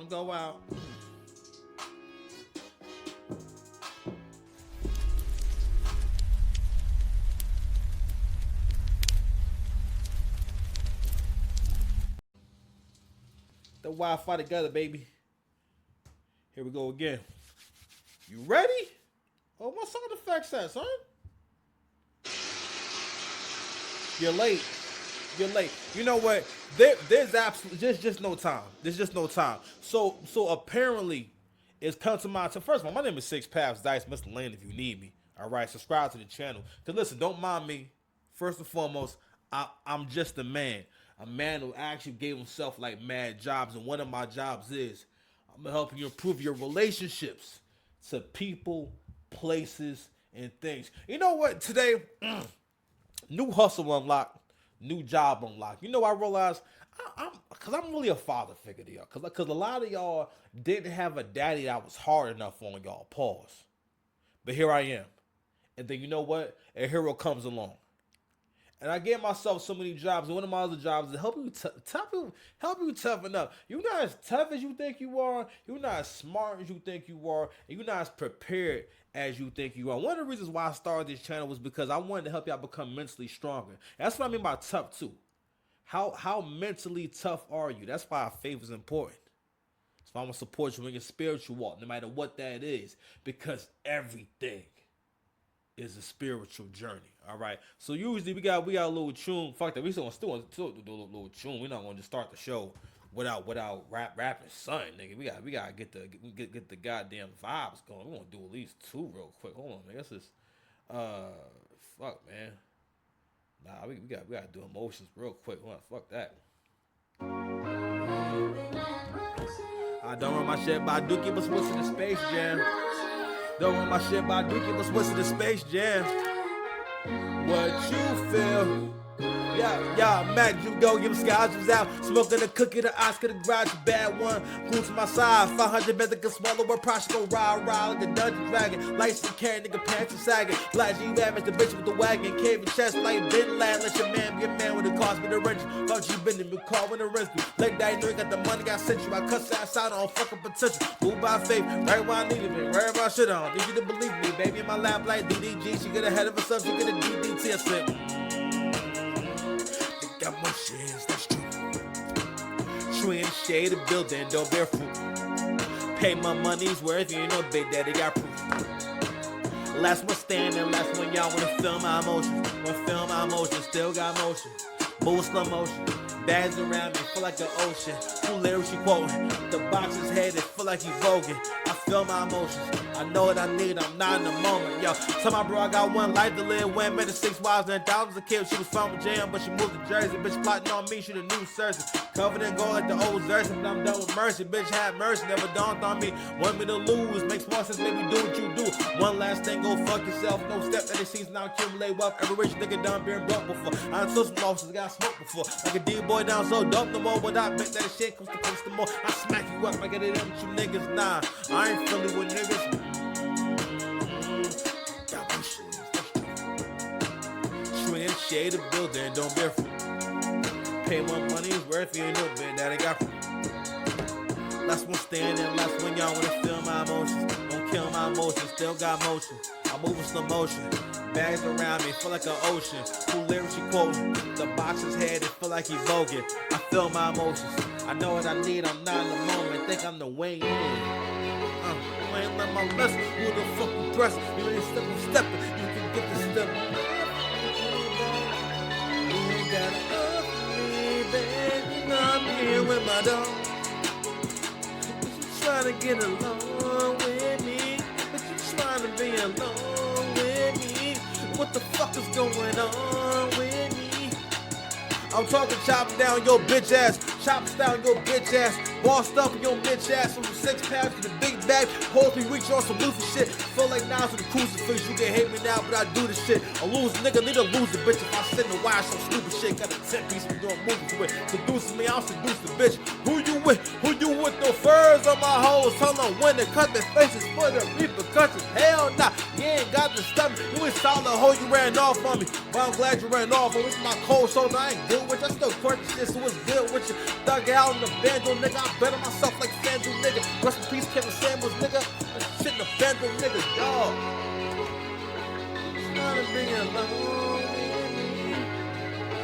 Don't go out. The Wi-Fi together, baby. Here we go again. You ready? Oh, what sound effects that, son? You're late. You're late. You know what? There's absolutely just no time. There's just no time. So apparently, it's come to mind. So first of all, my name is Six Paths Dice, Mr. Lane. If you need me, all right, subscribe to the channel. Cause listen, don't mind me. First and foremost, I'm just a man who actually gave himself like mad jobs, and one of my jobs is I'm gonna help you improve your relationships to people, places, and things. You know what? Today, new hustle unlocked, new job unlocked. You know, I realized I'm really a father figure to y'all, cause a lot of y'all didn't have a daddy that was hard enough on y'all. Pause. But here I am, and then you know what? A hero comes along. And I gave myself so many jobs. And one of my other jobs is to help you toughen up. You're not as tough as you think you are. You're not as smart as you think you are. And you're not as prepared as you think you are. One of the reasons why I started this channel was because I wanted to help y'all become mentally stronger. And that's what I mean by tough too. How mentally tough are you? That's why faith is important. That's why I'm going to support you in your spiritual walk, no matter what that is. Because everything is a spiritual journey. All right. So usually we got a little tune. Fuck that. We still do a little tune. We're not going to just start the show without rapping something, nigga. We gotta get the goddamn vibes going. We're gonna do at least two real quick. Hold on, man. That's just fuck, man. Nah, we gotta do emotions real quick. Hold on, fuck that. I don't run my shit, but I do keep us whistling the Space Jam. Don't run my shit, but I do keep us whistling the Space Jam. What you feel? Yeah, Mac, you go give skies was out. Smoking a cookie, the Oscar, the garage, a bad one. Cool to my side, 500 better can swallow. Where Prosh go ride like a dungeon dragon. Lights and carry, nigga, pants are sagging. Like you average the bitch with the wagon. Cave chest like Ben Lad. Let your man be a man with the cost, be the wrench. Thought you been in the car when the rescue. Like that, you know you got the money, got sent you. I cuss ass out on fucking potential. Move by faith, right where I needed it. Wherever I should on. Need you to believe me, baby, in my lap like DDG. She get ahead of herself, she get a DDT. I said, got more shit, that's true. True in the shade of building, don't bear fruit. Pay my money's worth, you know Big Daddy got proof. Last one standing, last one y'all wanna feel my emotions. Wanna feel my emotions, still got motion. Move slow motion, bags around me, feel like an ocean. Who lyrics she quoting? The box is headed, feel like he voguing. I feel my emotions, I know what I need, I'm not in the moment, yo. Tell my bro I got one life to live, when made 6 wives and thousands of kids. She was from jail, but she moved to Jersey. Bitch plotting on me, she the new Cersei. Covered in gold like the old Xerxes, but I'm done with mercy. Bitch had mercy, never dawned on me. Want me to lose, makes more sense, maybe do what you do. One last thing, go fuck yourself. No step that it sees now accumulate wealth. Every rich nigga done been broke before. I done took some losses, got smoked before. Like a D-boy down so dope no more. But I bet that shit comes to post the more. I smack you up, I get it in with you niggas. Nah, I ain't feeling with niggas. Got my shit. True in the shade of building, don't bear fruit. Pay my money's worth, you ain't no bit that I got fruit. Last one standing, last one y'all wanna feel my emotions. Don't kill my emotions, still got motion. I move in slow motion. Bags around me, feel like an ocean. Who lyrics she quoting? The box is headed, feel like he voguing. I feel my emotions. I know what I need, I'm not in the moment. Think I'm the way in. You ain't let my lesson. Who the fuck you dress? You ain't stepping. You can get the step. You ain't gotta up me, baby. I'm here with my dog. Trying to get along with me, but you trying to be alone with me. What the fuck is going on with me? I'm talking chopping down your bitch ass, chopping down your bitch ass, bossed up in your bitch ass from 6 pounds to the big bag. Hold me reach on some Luther shit. Feel like Nas with the crucifix. You can hate me now, but I do this shit. A loser nigga need a loser bitch. If I sit in the wire, some stupid shit. Got a 10-piece we doing movies with. Seducing me, I'll seduce the bitch. Who you with? Who you with? The furs on my hoes. Tell them when to cut their faces for the repercussions. Hell nah, you ain't got the stomach. You ain't solid hoe, you ran off on me. But I'm glad you ran off. But it's my cold shoulder, I ain't good with you. I still quirky shit, so it's good with you. Thug out in the bando, nigga. I bet on myself like FanDuel, Rest in peace, Kevin Samuels, nigga. Shit in the bando, nigga, dog. Trying to bring it along with me.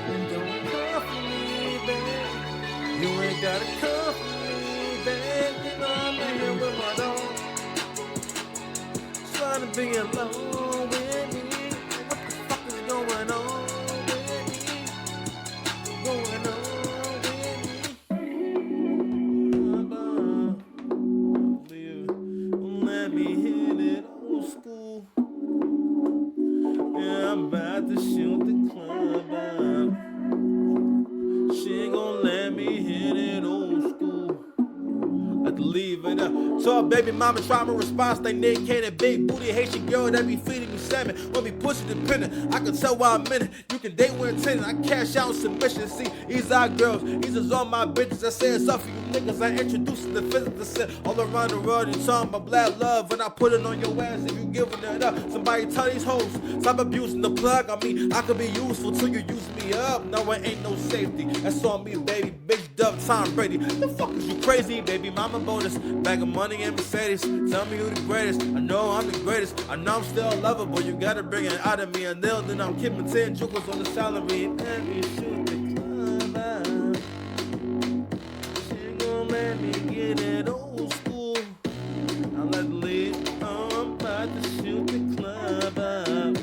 And don't come for me, baby. You ain't gotta come for me, baby. You know I'm in here with my dog. Trying to bring it along with me. What the fuck is going on with me? Going on with me? Let me hit it old school. Yeah, I'm about to shoot the club up. She ain't gon' let me hit it old school. Have to leave it up. So a baby mama try my response. They indicated big booty Haitian girl that be feeding me salmon. When me push it dependent, I can tell why I'm in it. You can date when intended. I cash out submission. See, these are girls. These is all my bitches. I say it's up for you niggas. I introduce the physical set all around the world. You talking about black love. When I put it on your ass, if you giving it up, somebody tell these hoes stop abusing the plug. I mean, I could be useful till you use me up. No, it ain't no safety. That's on me, baby. Bitch, Dub, Tom Brady. The fuck is you crazy, baby? Mama bonus, bag of money and Mercedes. Tell me who the greatest. I know I'm the greatest. I know I'm still lovable. You gotta bring it out of me. And then I'm keeping 10 jukers on the salary. Let me shoot the club out. She gon' let me get it old school. I let the lead. I'm about to shoot the club out.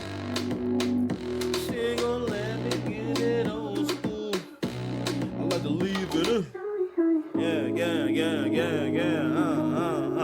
She gon' let me get it old school. I like to leave it. Yeah.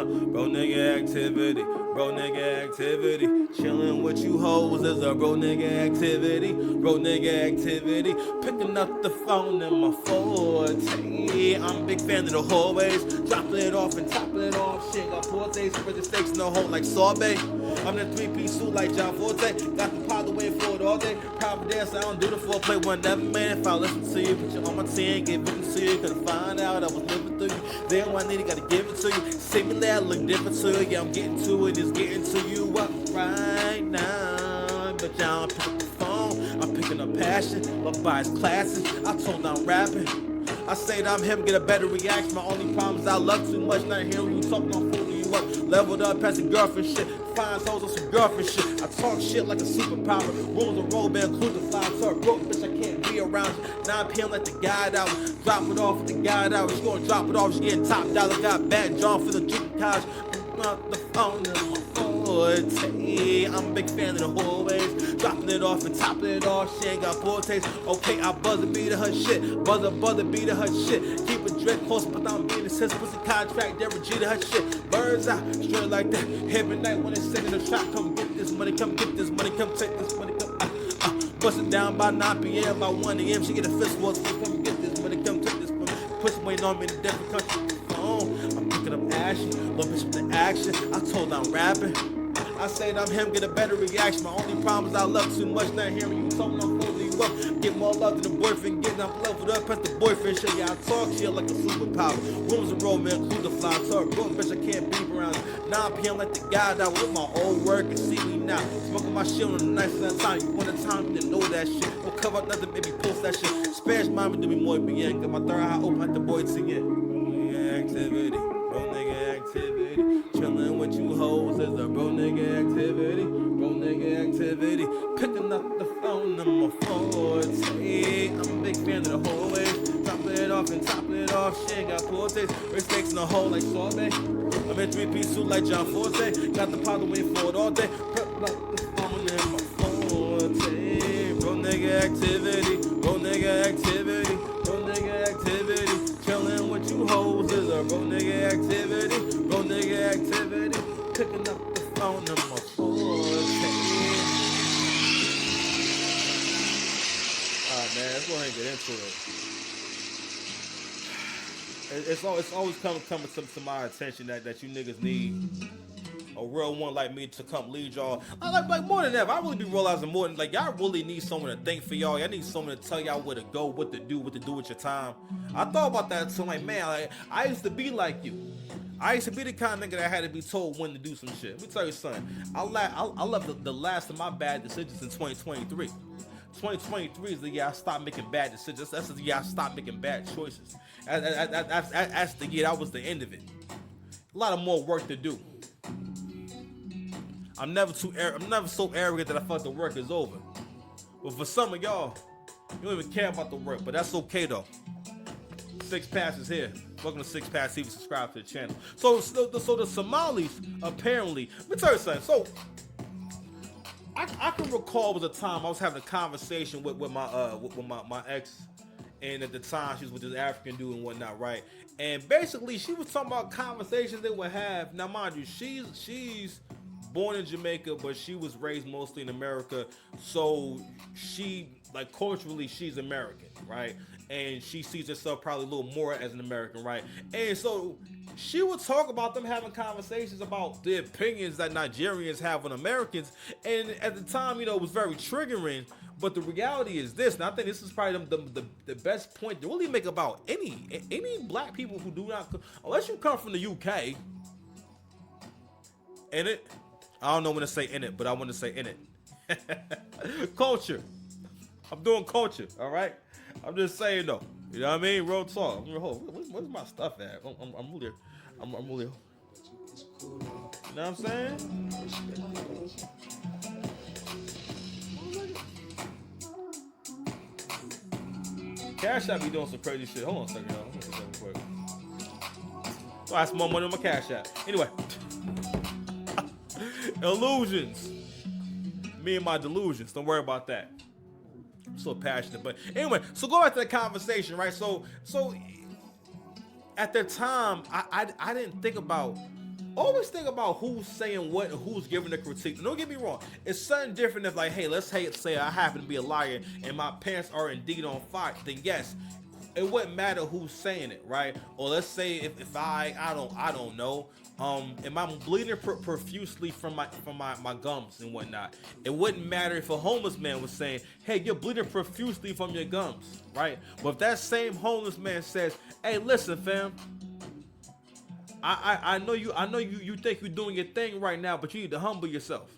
Bro nigga activity. Bro nigga activity. Chillin' with you hoes is a bro nigga activity. Bro nigga activity. Picking up the phone in my forte. I'm a big fan of the hallways. Dropping it off and topping it off. Shit, got fortes. Spread the steaks in the hole like sorbet. I'm in a 3-piece suit like John Forte. Got the powder way for it all day. Proper dance, I don't do the foreplay. Whenever, man, if I listen to you, put you on my team, give it to you. Couldn't find out I was living through you. Then when I need it, gotta give it to you. See me there, look different to you. Yeah, I'm getting to it, it's getting to you up right now. But y'all pick up the phone, I'm picking up passion. My body's classic, I told I'm rapping. I say that I'm him, get a better reaction. My only problem is I love too much. Not hearing you talking, I'm fooling you up. Leveled up past the girlfriend shit. Fine souls on some girlfriend shit. I talk shit like a superpower. Rules and roll, man, include the fly talk. Broke bitch, I can't be around you. 9 p.m. let the guide out. Drop it off with the guide out. She gonna drop it off, she getting top dollar. Got bad John for the junior college. Up the phone in my forte. I'm a big fan of the hallways. Dropping it off and topping it off. She ain't got poor taste. Okay, I buzzer beat her shit. Buzzer beat her shit. Keep it dread close, but I'm being a sense. Pussy contract, Derek G to her shit. Birds out, straight like that. Every night when they sing in the trap, come get this money, come get this money, come take this money, come. Bust it down by 9 p.m. By 1 a.m. She get a fist walk. Come get this money, come take this money. Pussy waiting on me in a different country. I'm picking up action, little bitch with the action. I told I'm rapping. I said I'm him, get a better reaction. My only problem is I love too much. Not hearing you talking, I'm holding you up. Get more love than the boyfriend, getting up leveled up. Press the boyfriend shit. Yeah, I talk shit like a superpower. Rooms and roll, man, include the fly talk. Broke bitch, I can't be around. 9 p.m. let the guy down with my old work and see me now. Smoking my shit on the nice time. You want a time, you didn't know that shit. Don't cover up nothing, maybe post that shit. Spanish mommy do me more bien. Got my third eye open like the boy singing. Activity, bro nigga activity. Chillin' with you hoes is a bro nigga activity. Bro nigga activity. Picking up the phone in my forte. I'm a big fan of the hallways. Topping it off and topping it off. She ain't got poor taste. Rich steaks in the hole like sorbet. I'm in 3-piece suit like John Forte. Got the powder wait for it all day. Prep like the phone in my forte. Bro nigga activity. Bro nigga activity. Bro nigga activity. Chillin' with you hoes is a bro nigga activity. Bro nigga activity. Picking up the phone in my forte. Alright, man, let's go ahead and get into it. It's always coming to my attention that you niggas need a real one like me to come lead y'all. Like more than ever, I really be realizing more than like y'all really need someone to think for y'all. Y'all need someone to tell y'all where to go, what to do with your time. I thought about that too. Like, man, like, I used to be like you. I used to be the kind of nigga that had to be told when to do some shit. Let me tell you something. I left the last of my bad decisions in 2023. 2023 is the year I stopped making bad decisions. That's the year I stopped making bad choices. That's the year that was the end of it. a lot of more work to do. I'm never so arrogant that I feel like the work is over. But for some of y'all, you don't even care about the work, but that's okay though. Six Pass is here. Welcome to Six Pass TV. Subscribe to the channel. So the Somalis apparently. Let me tell you something. So I can recall was a time I was having a conversation with my ex, and at the time she was with this African dude and whatnot, right? And basically she was talking about conversations they would have. Now mind you, she's born in Jamaica, but she was raised mostly in America. So she, like, culturally, she's American, right? And she sees herself probably a little more as an American, right? And so she would talk about them having conversations about the opinions that Nigerians have on Americans. And at the time, you know, it was very triggering. But the reality is this, and I think this is probably the best point to really make about any black people who do not, unless you come from the UK, in it. I don't know when to say in it, but I want to say in it. Culture. I'm doing culture, all right? I'm just saying though. You know what I mean? Real talk. Where's my stuff at? I'm really. You know what I'm saying? Cash App be doing some crazy shit. Hold on a second, y'all. Let me get that real quick. So I have some more money on my Cash App. Anyway. Illusions. Me and my delusions. Don't worry about that. I'm so passionate. But anyway, so go back to the conversation, right? So at the time, I didn't think about, always think about who's saying what and who's giving the critique. Don't get me wrong. It's something different if, like, hey, let's say I happen to be a liar and my pants are indeed on fire. Then yes, it wouldn't matter who's saying it, right? Or let's say if I don't know, am I bleeding profusely from my gums and whatnot? It wouldn't matter if a homeless man was saying, hey, you're bleeding profusely from your gums, right? But if that same homeless man says, hey, listen, fam, I know you think you're doing your thing right now, but you need to humble yourself.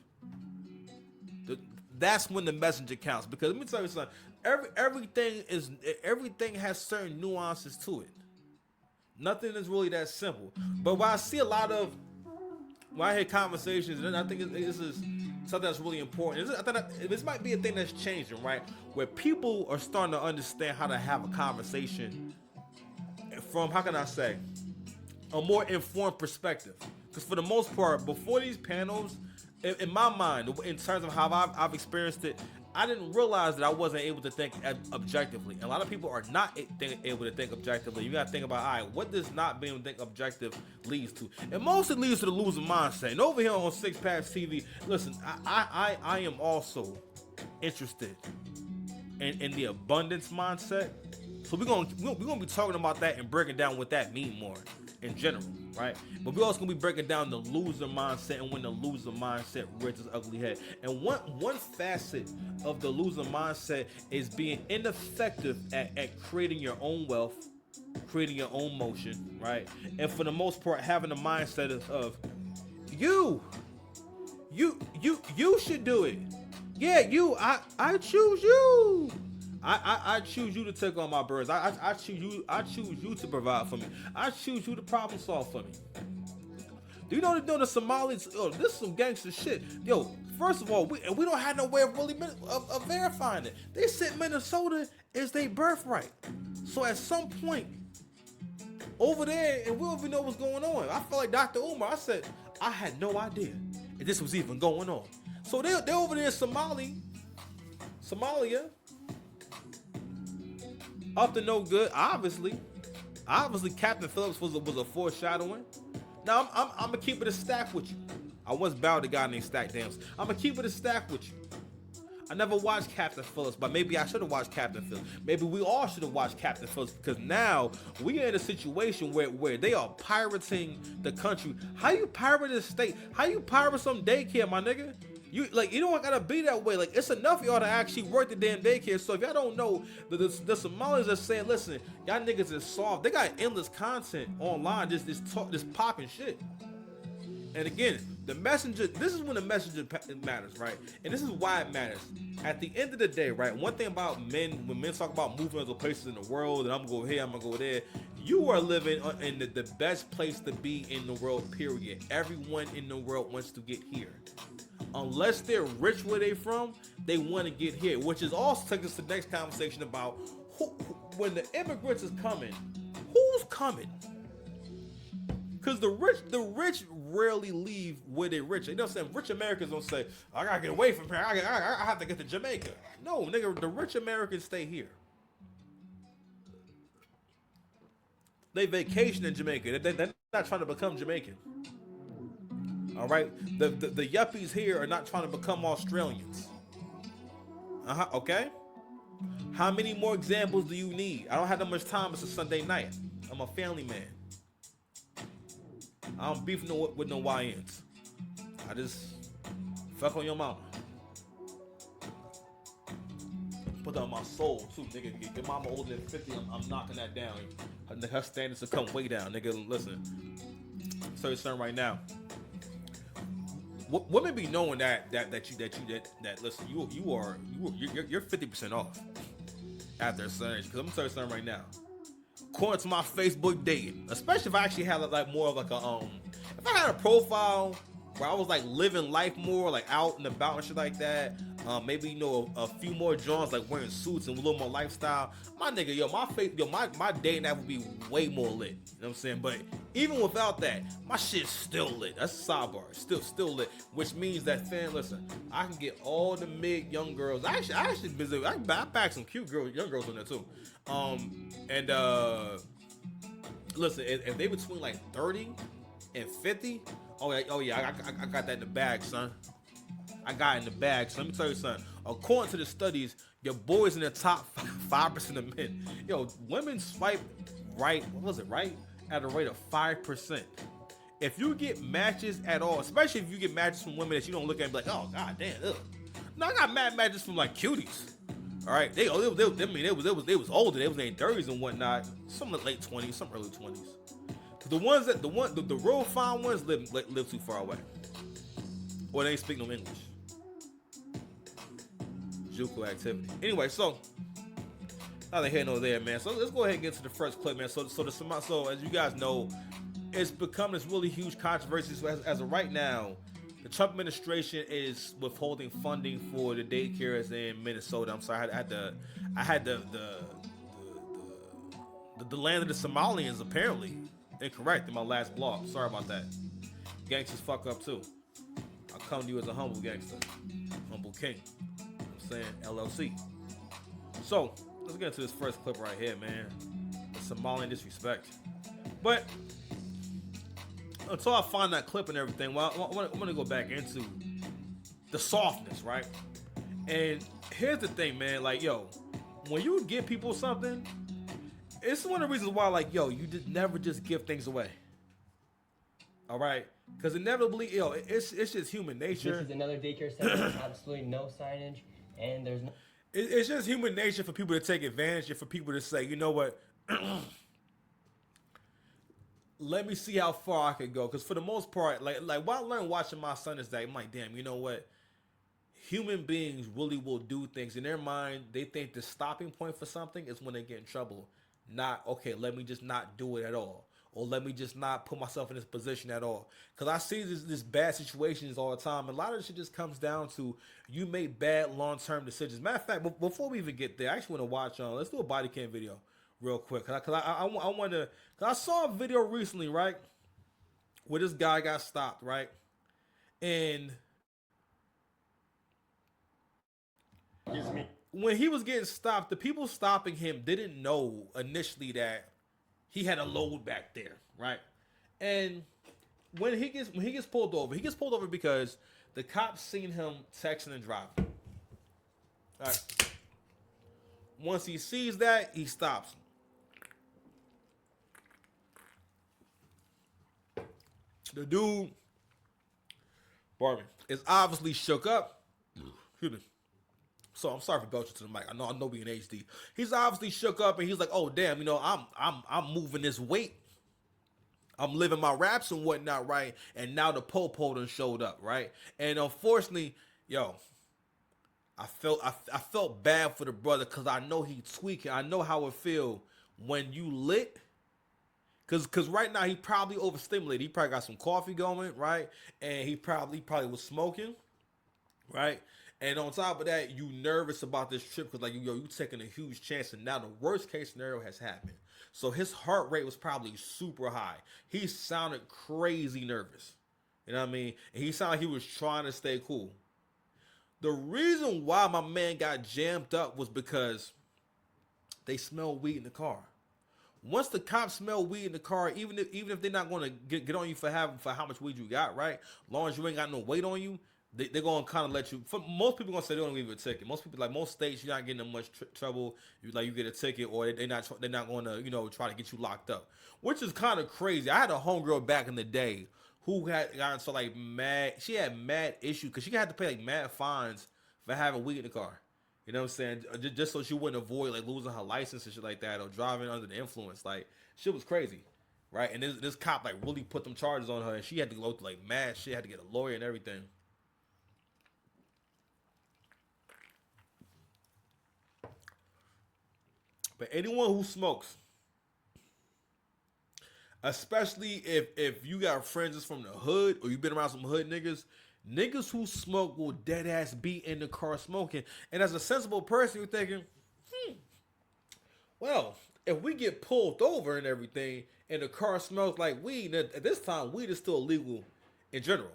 That's when the messenger counts. Because let me tell you something. Everything has certain nuances to it. Nothing is really that simple. But when I see a lot of, when I hear conversations, and I think this is something that's really important. I think this might be a thing that's changing, right? Where people are starting to understand how to have a conversation from, how can I say, a more informed perspective. Because for the most part, before these panels, in my mind, in terms of how I've experienced it, I didn't realize that I wasn't able to think objectively. And a lot of people are not able to think objectively. You gotta think about, all right, what does not being able to think objective leads to? It mostly leads to the loser mindset. And over here on Six Pass TV, listen, I am also interested in the abundance mindset. So we're gonna be talking about that and breaking down what that means more in general, right? But we're also gonna be breaking down the loser mindset and when the loser mindset rears its ugly head. And one facet of the loser mindset is being ineffective at creating your own wealth, creating your own motion, right? And for the most part, having the mindset of you should do it. Yeah, I choose you. I choose you to take on my birds. I choose you to provide for me. I choose you to problem solve for me. Do you know they're doing the Somalis? Oh, this is some gangster shit. Yo, first of all, we don't have no way of really of verifying it. They said Minnesota is their birthright. So at some point over there, and we don't even know what's going on. I feel like Dr. Umar. I said I had no idea if this was even going on. So they're over there in Somalia. Up to no good, obviously. Captain Phillips was a foreshadowing. Now I'm gonna keep it a stack with you. I once bowed to a guy named Stack Dams. I'm gonna keep it a stack with you. I never watched Captain Phillips, but maybe I should have watched Captain Phillips. Maybe we all should have watched Captain Phillips, because now we are in a situation where they are pirating the country. How you pirate a state? How you pirate some daycare, my nigga? You don't gotta be that way. Like, it's enough of y'all to actually work the damn daycare. So if y'all don't know, the Somalis are saying, listen, y'all niggas is soft. They got endless content online, just popping shit. And again, the messenger, this is when the messenger matters, right? And this is why it matters. At the end of the day, right, one thing about men, when men talk about moving other places in the world, and I'm gonna go here, I'm gonna go there, You are living in the best place to be in the world, period. Everyone in the world wants to get here. Unless they're rich where they from, they want to get here. Which is also takes us to the next conversation about when the immigrants is coming, who's coming? Because the rich rarely leave where they're rich. You know what I'm saying? Rich Americans don't say, I gotta get away from here. I have to get to Jamaica. No, nigga, the rich Americans stay here. They vacation in Jamaica. They're not trying to become Jamaican. All right? The yuppies here are not trying to become Australians. Okay? How many more examples do you need? I don't have that much time. It's a Sunday night. I'm a family man. I don't beef with no YNs. I just fuck on your mama. Put that on my soul too, nigga. Your mama older than 50, I'm knocking that down. Her standards will come way down, nigga. Listen, I'll tell you something right now. Women be knowing that listen, you're 50% off after a certain age. Because I'm gonna tell you something right now. According to my Facebook dating, especially if I actually had like more of like a if I had a profile where I was like living life more like out and about and shit like that, maybe you know a few more joints like wearing suits and a little more lifestyle. My nigga, my dating app would be way more lit. You know what I'm saying? But even without that, my shit's still lit. That's a sidebar. Still lit, which means that fan, listen, I can get all the mid young girls. I actually busy. I back some cute young girls on there too. Listen, if they between like 30 and 50, oh yeah, I got that in the bag, son. I got it in the bag. So let me tell you something. According to the studies, your boys in the top 5% of men. Yo, women swipe right. What was it? Right at a rate of 5%. If you get matches at all, especially if you get matches from women that you don't look at and be like, oh god damn, ugh. No, I got matches from like cuties. All right, they was older. They was in their 30s and whatnot. Some in the late 20s, some early 20s. The real fine ones live too far away, or they ain't speak no English. Juku activity. Anyway, so neither here nor there, man. So let's go ahead and get to the first clip, man. So as you guys know, it's become this really huge controversy. So as of right now, the Trump administration is withholding funding for the daycares in Minnesota. I'm sorry, I had the land of the Somalians apparently incorrect in my last blog. Sorry about that. Gangsters fuck up too. I'll come to you as a humble gangster, humble king. I'm saying LLC. So let's get into this first clip right here, man. The Somalian disrespect. But until I find that clip and everything, well, I'm gonna go back into the softness, right? And here's the thing, man. Like, yo, when you give people something, it's one of the reasons why, like, yo, you never just give things away. All right, because inevitably, yo, it's just human nature. This is another daycare center with absolutely no signage, and there's no. It's just human nature for people to take advantage and for people to say, you know what, let me see how far I can go. Because for the most part, like what I learned watching my son is that I'm like, damn, you know what, human beings really will do things in their mind. They think the stopping point for something is when they get in trouble. Not, okay, let me just not do it at all. Or let me just not put myself in this position at all. Because I see this bad situations all the time. And a lot of this shit just comes down to you make bad long-term decisions. Matter of fact, before we even get there, I actually want to watch let's do a body cam video real quick. Because I want to, because I saw a video recently, right? Where this guy got stopped, right? And when he was getting stopped, the people stopping him didn't know initially that he had a load back there, right? And when he gets pulled over because the cops seen him texting and driving. All right. Once he sees that, he stops him. The dude, pardon me, is obviously shook up. Excuse me. So I'm sorry for belching to the mic. I know we in HD. He's obviously shook up and he's like, oh damn, you know, I'm moving this weight. I'm living my raps and whatnot, right? And now the po-po done showed up, right? And unfortunately, yo, I felt bad for the brother because I know he tweaking. I know how it feel when you lit Cause right now he probably overstimulated. He probably got some coffee going, right? And he probably was smoking, right? And on top of that, you nervous about this trip because like you taking a huge chance, and now the worst case scenario has happened. So his heart rate was probably super high. He sounded crazy nervous. You know what I mean? And he sounded like he was trying to stay cool. The reason why my man got jammed up was because they smelled weed in the car. Once the cops smell weed in the car, even if they're not going to get on you for how much weed you got, right? As long as you ain't got no weight on you, they're going to kind of let you. For most people, gonna say they don't give you a ticket. Most people, like most states, you're not getting in much trouble. You get a ticket, or they're not going to try to get you locked up, which is kind of crazy. I had a homegirl back in the day who had gotten so like mad. She had mad issues because she had to pay like mad fines for having weed in the car. You know what I'm saying? Just so she wouldn't avoid like losing her license and shit like that, or driving under the influence. Like shit was crazy, right? And this cop like really put them charges on her, and she had to go through like mad shit. Had to get a lawyer and everything. But anyone who smokes, especially if you got friends that's from the hood or you've been around some hood niggas who smoke will dead ass be in the car smoking. And as a sensible person, you're thinking, well, if we get pulled over and everything, and the car smells like weed, at this time weed is still illegal in general,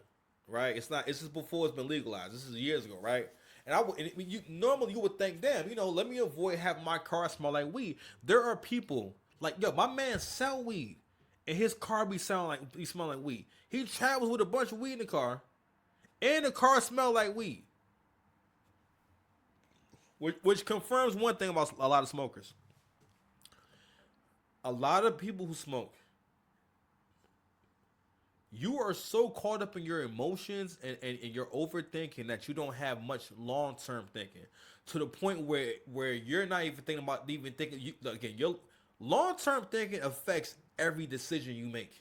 right? It's not. It's just before it's been legalized. This is years ago, right? Normally you would think, damn, let me avoid having my car smell like weed. There are people like, yo, my man sell weed, and his car be smelling like weed. He travels with a bunch of weed in the car, and the car smell like weed, which confirms one thing about a lot of smokers. A lot of people who smoke, you are so caught up in your emotions and your overthinking that you don't have much long-term thinking, to the point where you're not even thinking about again, your long-term thinking affects every decision you make,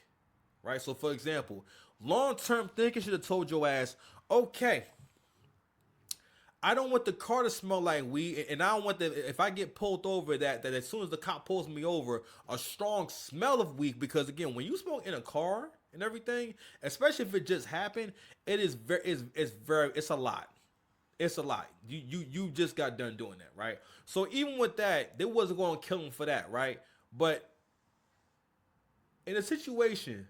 right? So for example, long-term thinking should have told your ass, okay, I don't want the car to smell like weed, and I don't want that if I get pulled over, that as soon as the cop pulls me over, a strong smell of weed. Because again, when you smoke in a car and everything, especially if it just happened, it's a lot. It's a lot. You just got done doing that, right? So even with that, they wasn't going to kill him for that, right? But in a situation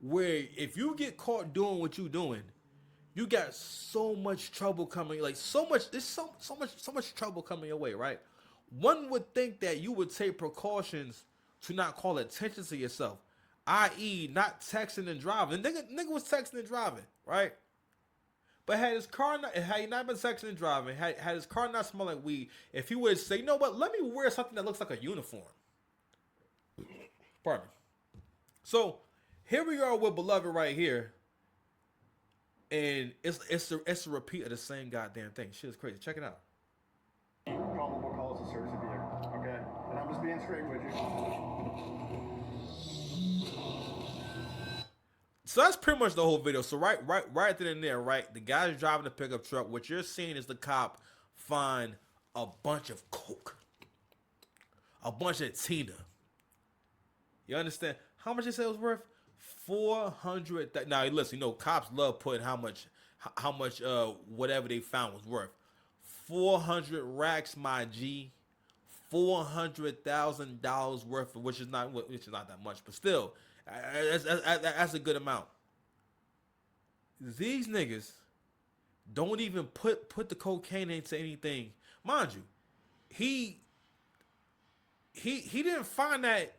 where if you get caught doing what you doing, you got so much trouble coming, like there's so much trouble coming your way, right? One would think that you would take precautions to not call attention to yourself, i.e., not texting and driving. The nigga was texting and driving, right? But had he not been texting and driving, had his car not smelled like weed, if he would say, you know what, let me wear something that looks like a uniform. Pardon me. So here we are with Beloved right here. And it's a repeat of the same goddamn thing. Shit is crazy. Check it out. Probable cause to search the vehicle, okay? And I'm just being straight with you. So that's pretty much the whole video. So right then and there, right, the guy's driving the pickup truck. What you're seeing is the cop find a bunch of coke, a bunch of Tina. You understand how much they say it was worth? 400. Now listen, cops love putting how much whatever they found was worth. 400 racks, my G. $400,000 worth, of, which is not that much, but still, that's a good amount. These niggas don't even put the cocaine into anything, mind you. He didn't find that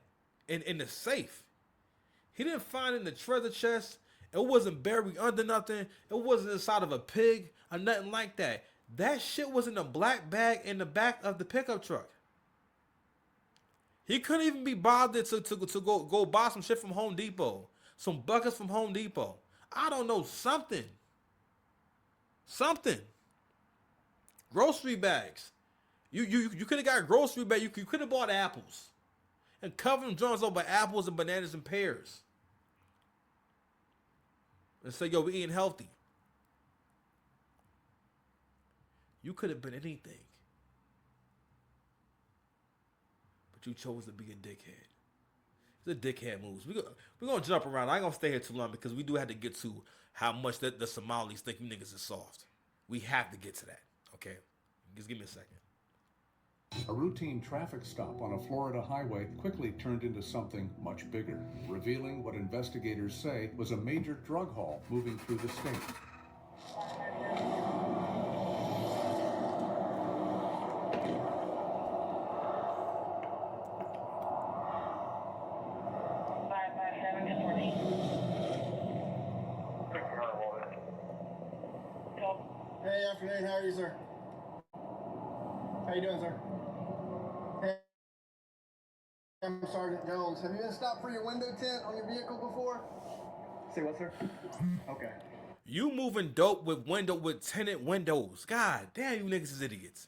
in the safe. He didn't find it in the treasure chest. It wasn't buried under nothing. It wasn't inside of a pig or nothing like that. That shit was in a black bag in the back of the pickup truck. He couldn't even be bothered to go buy some shit from Home Depot. Some buckets from Home Depot. I don't know, something. Grocery bags. You could have got grocery bags. You could have bought apples. And covered them joints over apples and bananas and pears. And say, yo, we eating healthy. You could have been anything. But you chose to be a dickhead. The dickhead moves. We're gonna jump around. I ain't gonna stay here too long because we do have to get to how much the Somalis think you niggas is soft. We have to get to that. Okay, just give me a second. A routine traffic stop on a Florida highway quickly turned into something much bigger, revealing what investigators say was a major drug haul moving through the state. Hey, afternoon. How are you, sir? How you doing, sir? Hey, I'm Sergeant Jones. Have you been stopped for your window tint on your vehicle before? Say what, sir? Okay. You moving dope with tinted windows. God damn, you niggas is idiots.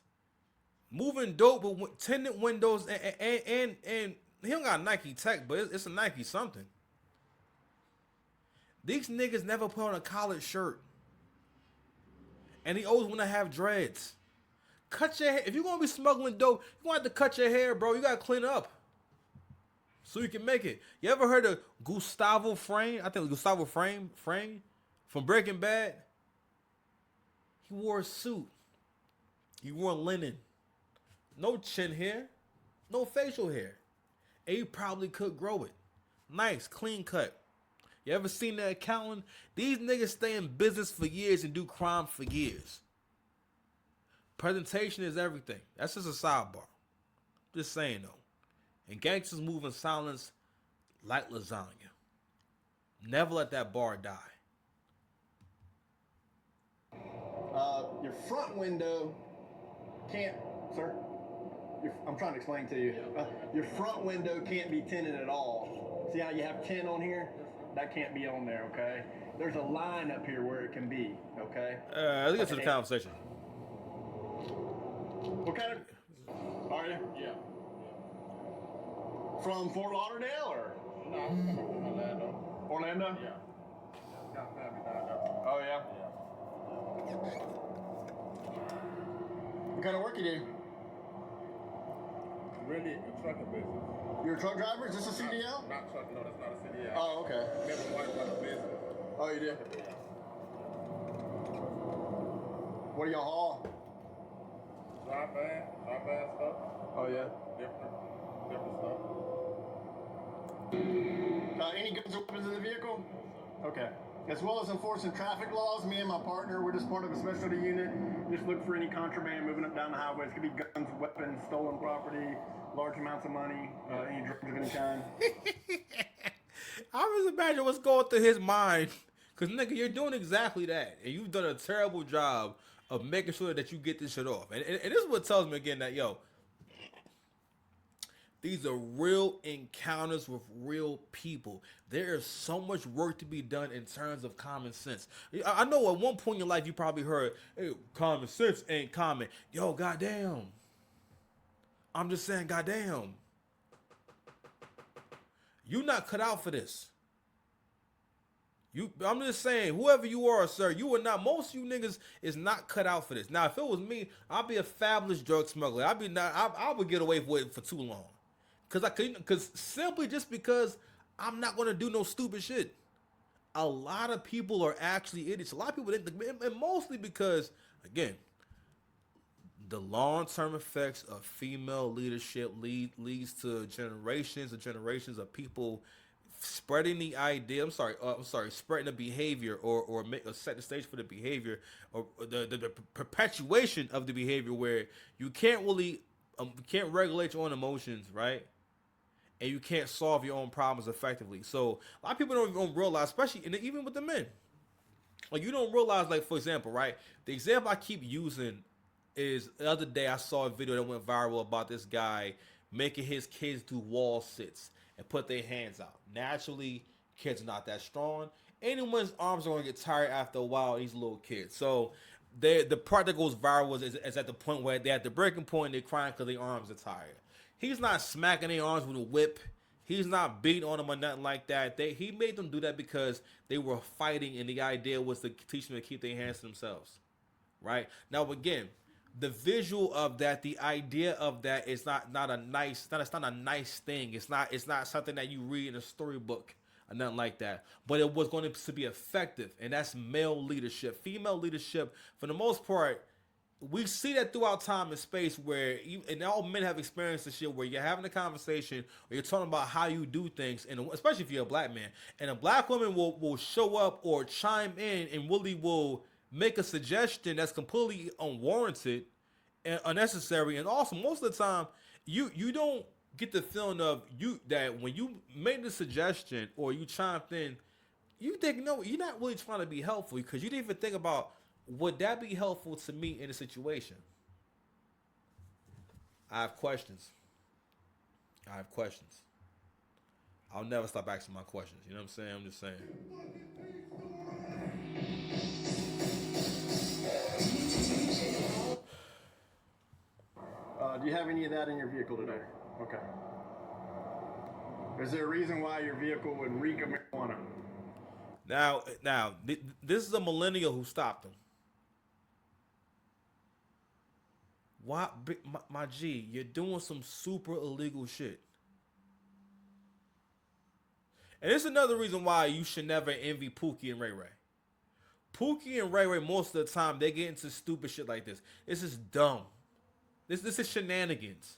Moving dope with tinted windows and he don't got Nike Tech, but it's a Nike something. These niggas never put on a collared shirt. And he always want to have dreads. Cut your hair. If you're going to be smuggling dope, you want to cut your hair, bro. You got to clean up. So you can make it. You ever heard of Gustavo Fring? I think it was Gustavo Fring from Breaking Bad. He wore a suit. He wore linen. No chin hair. No facial hair. And he probably could grow it. Nice, clean cut. You ever seen that accountant? These niggas stay in business for years and do crime for years. Presentation is everything. That's just a sidebar. Just saying though. And gangsters move in silence like lasagna. Never let that bar die. Your front window can't, sir. I'm trying to explain to you. Your front window can't be tinted at all. See how you have tint on here? That can't be on there, okay? There's a line up here where it can be, okay? Let's get to the conversation. What kind of... Are you? Yeah. From Fort Lauderdale, or? No, I'm coming from Orlando. Orlando? Yeah. Got family down there. Oh, yeah? Yeah. What kind of work you do? Really, a trucking business. You're a truck driver? Is this a CDL? Not truck, no, that's not a CDL. Oh, okay. Me and my wife run a business. Oh, you do? Yeah. What do y'all haul? Dry van stuff. Oh, yeah. Different stuff. Any guns or weapons in the vehicle? Okay. As well as enforcing traffic laws, me and my partner, we're just part of a specialty unit. Just look for any contraband moving up down the highways. It could be guns, weapons, stolen property, large amounts of money, any drugs of any kind. I was imagining what's going through his mind. Because, nigga, you're doing exactly that. And you've done a terrible job of making sure that you get this shit off. And this is what tells me again that, yo, these are real encounters with real people. There is so much work to be done in terms of common sense. I know at one point in your life you probably heard, hey, common sense ain't common. Yo, goddamn. I'm just saying, goddamn. You not cut out for this. I'm just saying, whoever you are, sir, you are not. Most of you niggas is not cut out for this. Now, if it was me, I'd be a fabulous drug smuggler. I would get away with it for too long. Because simply just because I'm not gonna do no stupid shit. A lot of people are actually idiots. A lot of people didn't, and mostly because, again, the long-term effects of female leadership leads to generations and generations of people spreading the idea. Spreading the behavior or set the stage for the behavior or the perpetuation of the behavior where you can't really can't regulate your own emotions, right? And you can't solve your own problems effectively. So a lot of people don't realize, especially even with the men, like you don't realize, like for example, right? The example I keep using is the other day I saw a video that went viral about this guy making his kids do wall sits and put their hands out. Naturally, kids are not that strong. Anyone's arms are going to get tired after a while. These little kids. So the part that goes viral is at the point where they're at the breaking point and they're crying because their arms are tired. He's not smacking their arms with a whip. He's not beating on them or nothing like that. He made them do that because they were fighting, and the idea was to teach them to keep their hands to themselves. Right? Now, again, the visual of that, the idea of that is not a nice, not it's not a nice thing. It's not something that you read in a storybook or nothing like that. But it was going to be effective, and that's male leadership. Female leadership, for the most part, we see that throughout time and space where and all men have experienced this shit where you're having a conversation or you're talking about how you do things, and especially if you're a black man, and a black woman will show up or chime in and really will make a suggestion that's completely unwarranted and unnecessary. And also, most of the time, you don't get the feeling of you that when you made the suggestion or you chimed in, you think no, you're not really trying to be helpful because you didn't even think about would that be helpful to me in a situation. I have questions. I have questions. I'll never stop asking my questions. You know what I'm saying? I'm just saying. Do you have any of that in your vehicle today? Okay. Is there a reason why your vehicle would reek of marijuana? Now, this is a millennial who stopped him. Why, my G? You're doing some super illegal shit. And it's another reason why you should never envy Pookie and Ray Ray. Pookie and Ray Ray, most of the time, they get into stupid shit like this. This is dumb. This is shenanigans.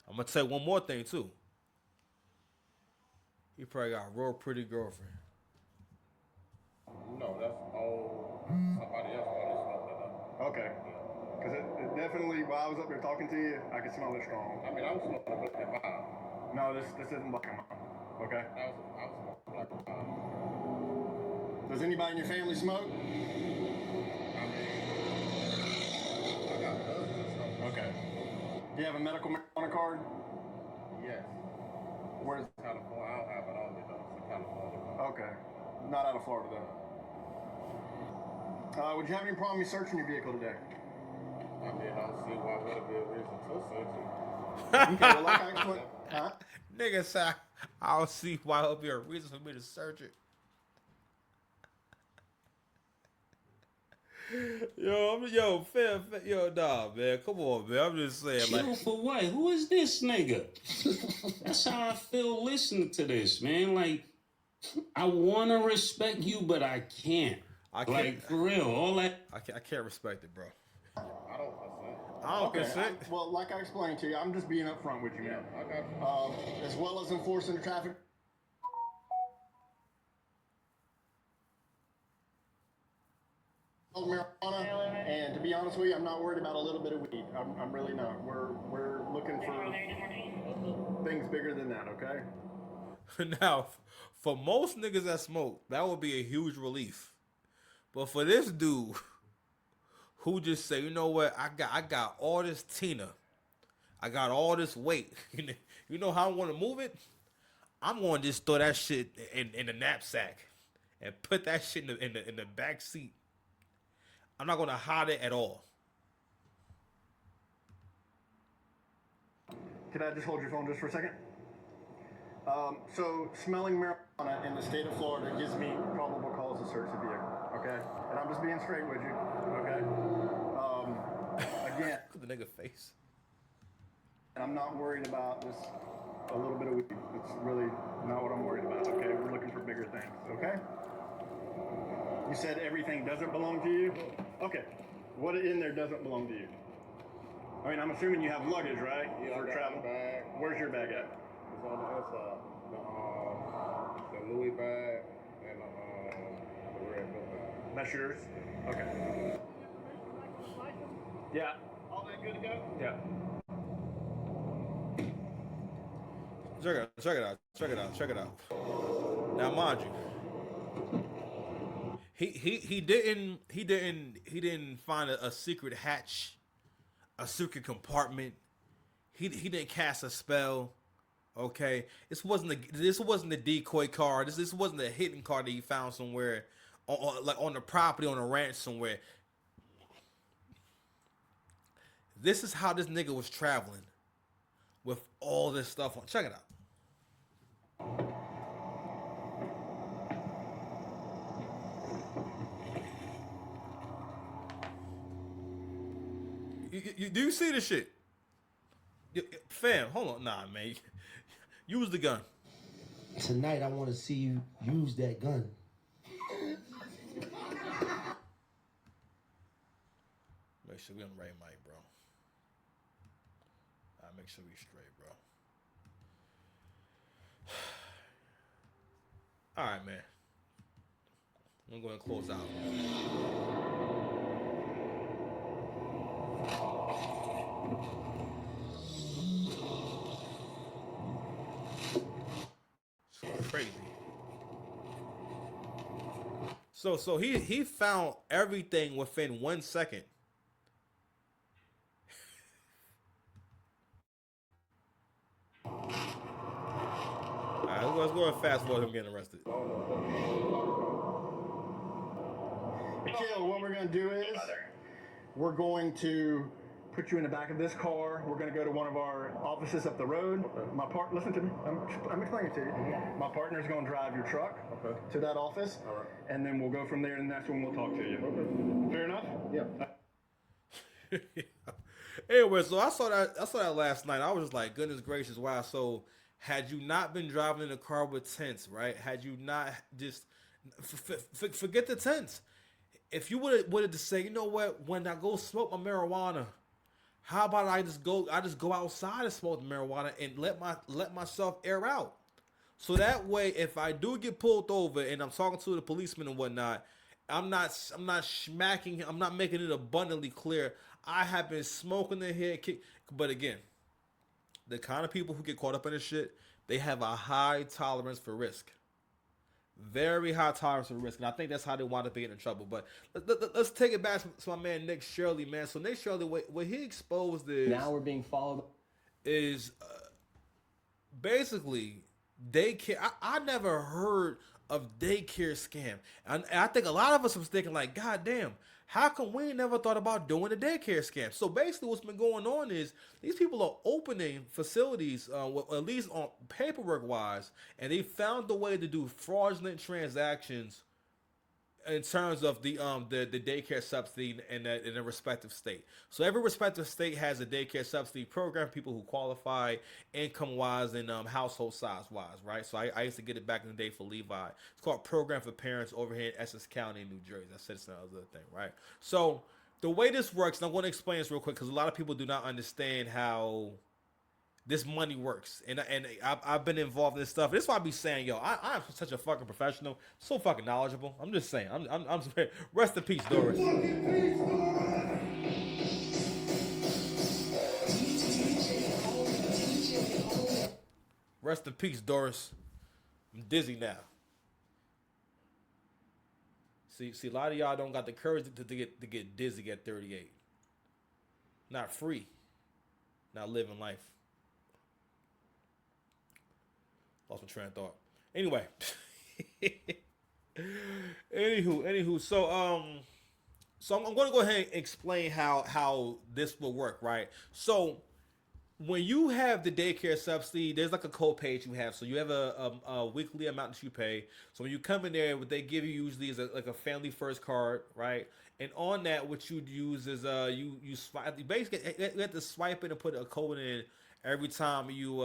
I'm gonna tell you one more thing too. He probably got a real pretty girlfriend. No, that's all somebody else already smoked it up. Okay. Because it definitely, while I was up there talking to you, I could smell it strong. I mean, I was smoking a black and mild. No, this isn't black and mild. Okay. I was smoking black and mild. Does anybody in your family smoke? I mean, I got cousins and stuff. Okay. Do you have a medical marijuana card? Yes. Where's? California. I don't have it on me though. It's in California. Okay. Not out of Florida though. Would you have any problem searching your vehicle today? I mean, I don't see why would it be a reason to search it. Okay, well, like I explained, huh? Nigga said, I'll see why it'll be a reason for me to search it. Yo, nah, man, come on, man. I'm just saying, Chill like, for what? Who is this nigga? That's how I feel listening to this, man. Like, I want to respect you, but I can't. I can't. Like, for real, all that. I can't respect it, bro. I don't consent. I don't Okay, consent. well, like I explained to you, I'm just being upfront with you, man. I got you. As well as enforcing the traffic. Marijuana, and to be honest with you, I'm not worried about a little bit of weed. I'm really not. We're looking for things bigger than that, okay? Now, for most niggas that smoke, that would be a huge relief. But for this dude who just say, you know what, I got all this Tina, I got all this weight. You know how I want to move it? I'm going to just throw that shit in the knapsack and put that shit in the back seat. I'm not going to hide it at all. Can I just hold your phone just for a second? So smelling marijuana in the state of Florida gives me probable cause to search the vehicle, okay? And I'm just being straight with you, okay? Again, The nigga face. and I'm not worried about this a little bit of weed. It's really not what I'm worried about, okay? We're looking for bigger things, okay? You said everything doesn't belong to you? Okay. What in there doesn't belong to you? I mean, I'm assuming you have luggage, right? Yeah, For I got travel? my bag. Where's your bag at? It's on the inside. The Louis bag and the Red Bull bag. That's yours? Okay. Yeah. All that good to go? Yeah. Check it out. Now, mind you, he didn't find a secret hatch, a secret compartment. He didn't cast a spell. Okay, this wasn't the decoy car. This wasn't a hidden car that he found somewhere, on the property on a ranch somewhere. This is how this nigga was traveling with all this stuff on. Check it out. Do you see this shit? Fam, hold on. Nah, man. Use the gun. Tonight, I want to see you use that gun. Make sure we on the right mic, bro. Make sure we straight, bro. All right, man. I'm going to close out. It's crazy. So he found everything within 1 second. All right, let's go and fast forward him getting arrested. Kill, what we're going to do is we're going to put you in the back of this car. We're going to go to one of our offices up the road. Okay. Listen to me. I'm explaining to you. My partner's going to drive your truck to that office, and then we'll go from there, and that's when we'll talk to you. Okay. Fair enough? Yeah. Anyway, so I saw that last night. I was just like, goodness gracious, wow. So had you not been driving in a car with tents, right? Had you not just forget the tents. If you would have just said, you know what, when I go smoke my marijuana, how about I just go outside and smoke the marijuana and let myself air out. So that way, if I do get pulled over and I'm talking to the policeman and whatnot, I'm not smacking him. I'm not making it abundantly clear I have been smoking the head kick. But again, the kind of people who get caught up in this shit, they have a high tolerance for risk. Very high tolerance for risk. And I think that's how they wind up getting in trouble. But let's take it back to my man Nick Shirley, man. So Nick Shirley, what he exposed is... Now we're being followed. Is basically daycare. I never heard of daycare scam. And I think a lot of us was thinking like, God damn, how come we never thought about doing a daycare scam? So basically what's been going on is these people are opening facilities, at least on paperwork wise, and they found a way to do fraudulent transactions in terms of the daycare subsidy in a respective state. So every respective state has a daycare subsidy program, people who qualify income wise and household size wise, right? So I used to get it back in the day for Levi. It's called Program for Parents over here in Essex County in New Jersey. I said it's another thing, right? So the way this works, and I'm going to explain this real quick because a lot of people do not understand how this money works, and I've been involved in this stuff. This is why I be saying, yo, I'm such a fucking professional, so fucking knowledgeable. I'm just saying, I'm rest in peace, Doris. Rest in peace, Doris. I'm dizzy now. See, a lot of y'all don't got the courage to get dizzy at 38. Not free, not living life. Lost my train of thought. Anyway. Anywho, so I'm going to go ahead and explain how this will work, right? So when you have the daycare subsidy, there's like a copay you have. So you have a weekly amount that you pay. So when you come in there, what they give you usually is like a family first card, right? And on that, what you'd use is you swipe. You basically you have to swipe it and put a code in every time you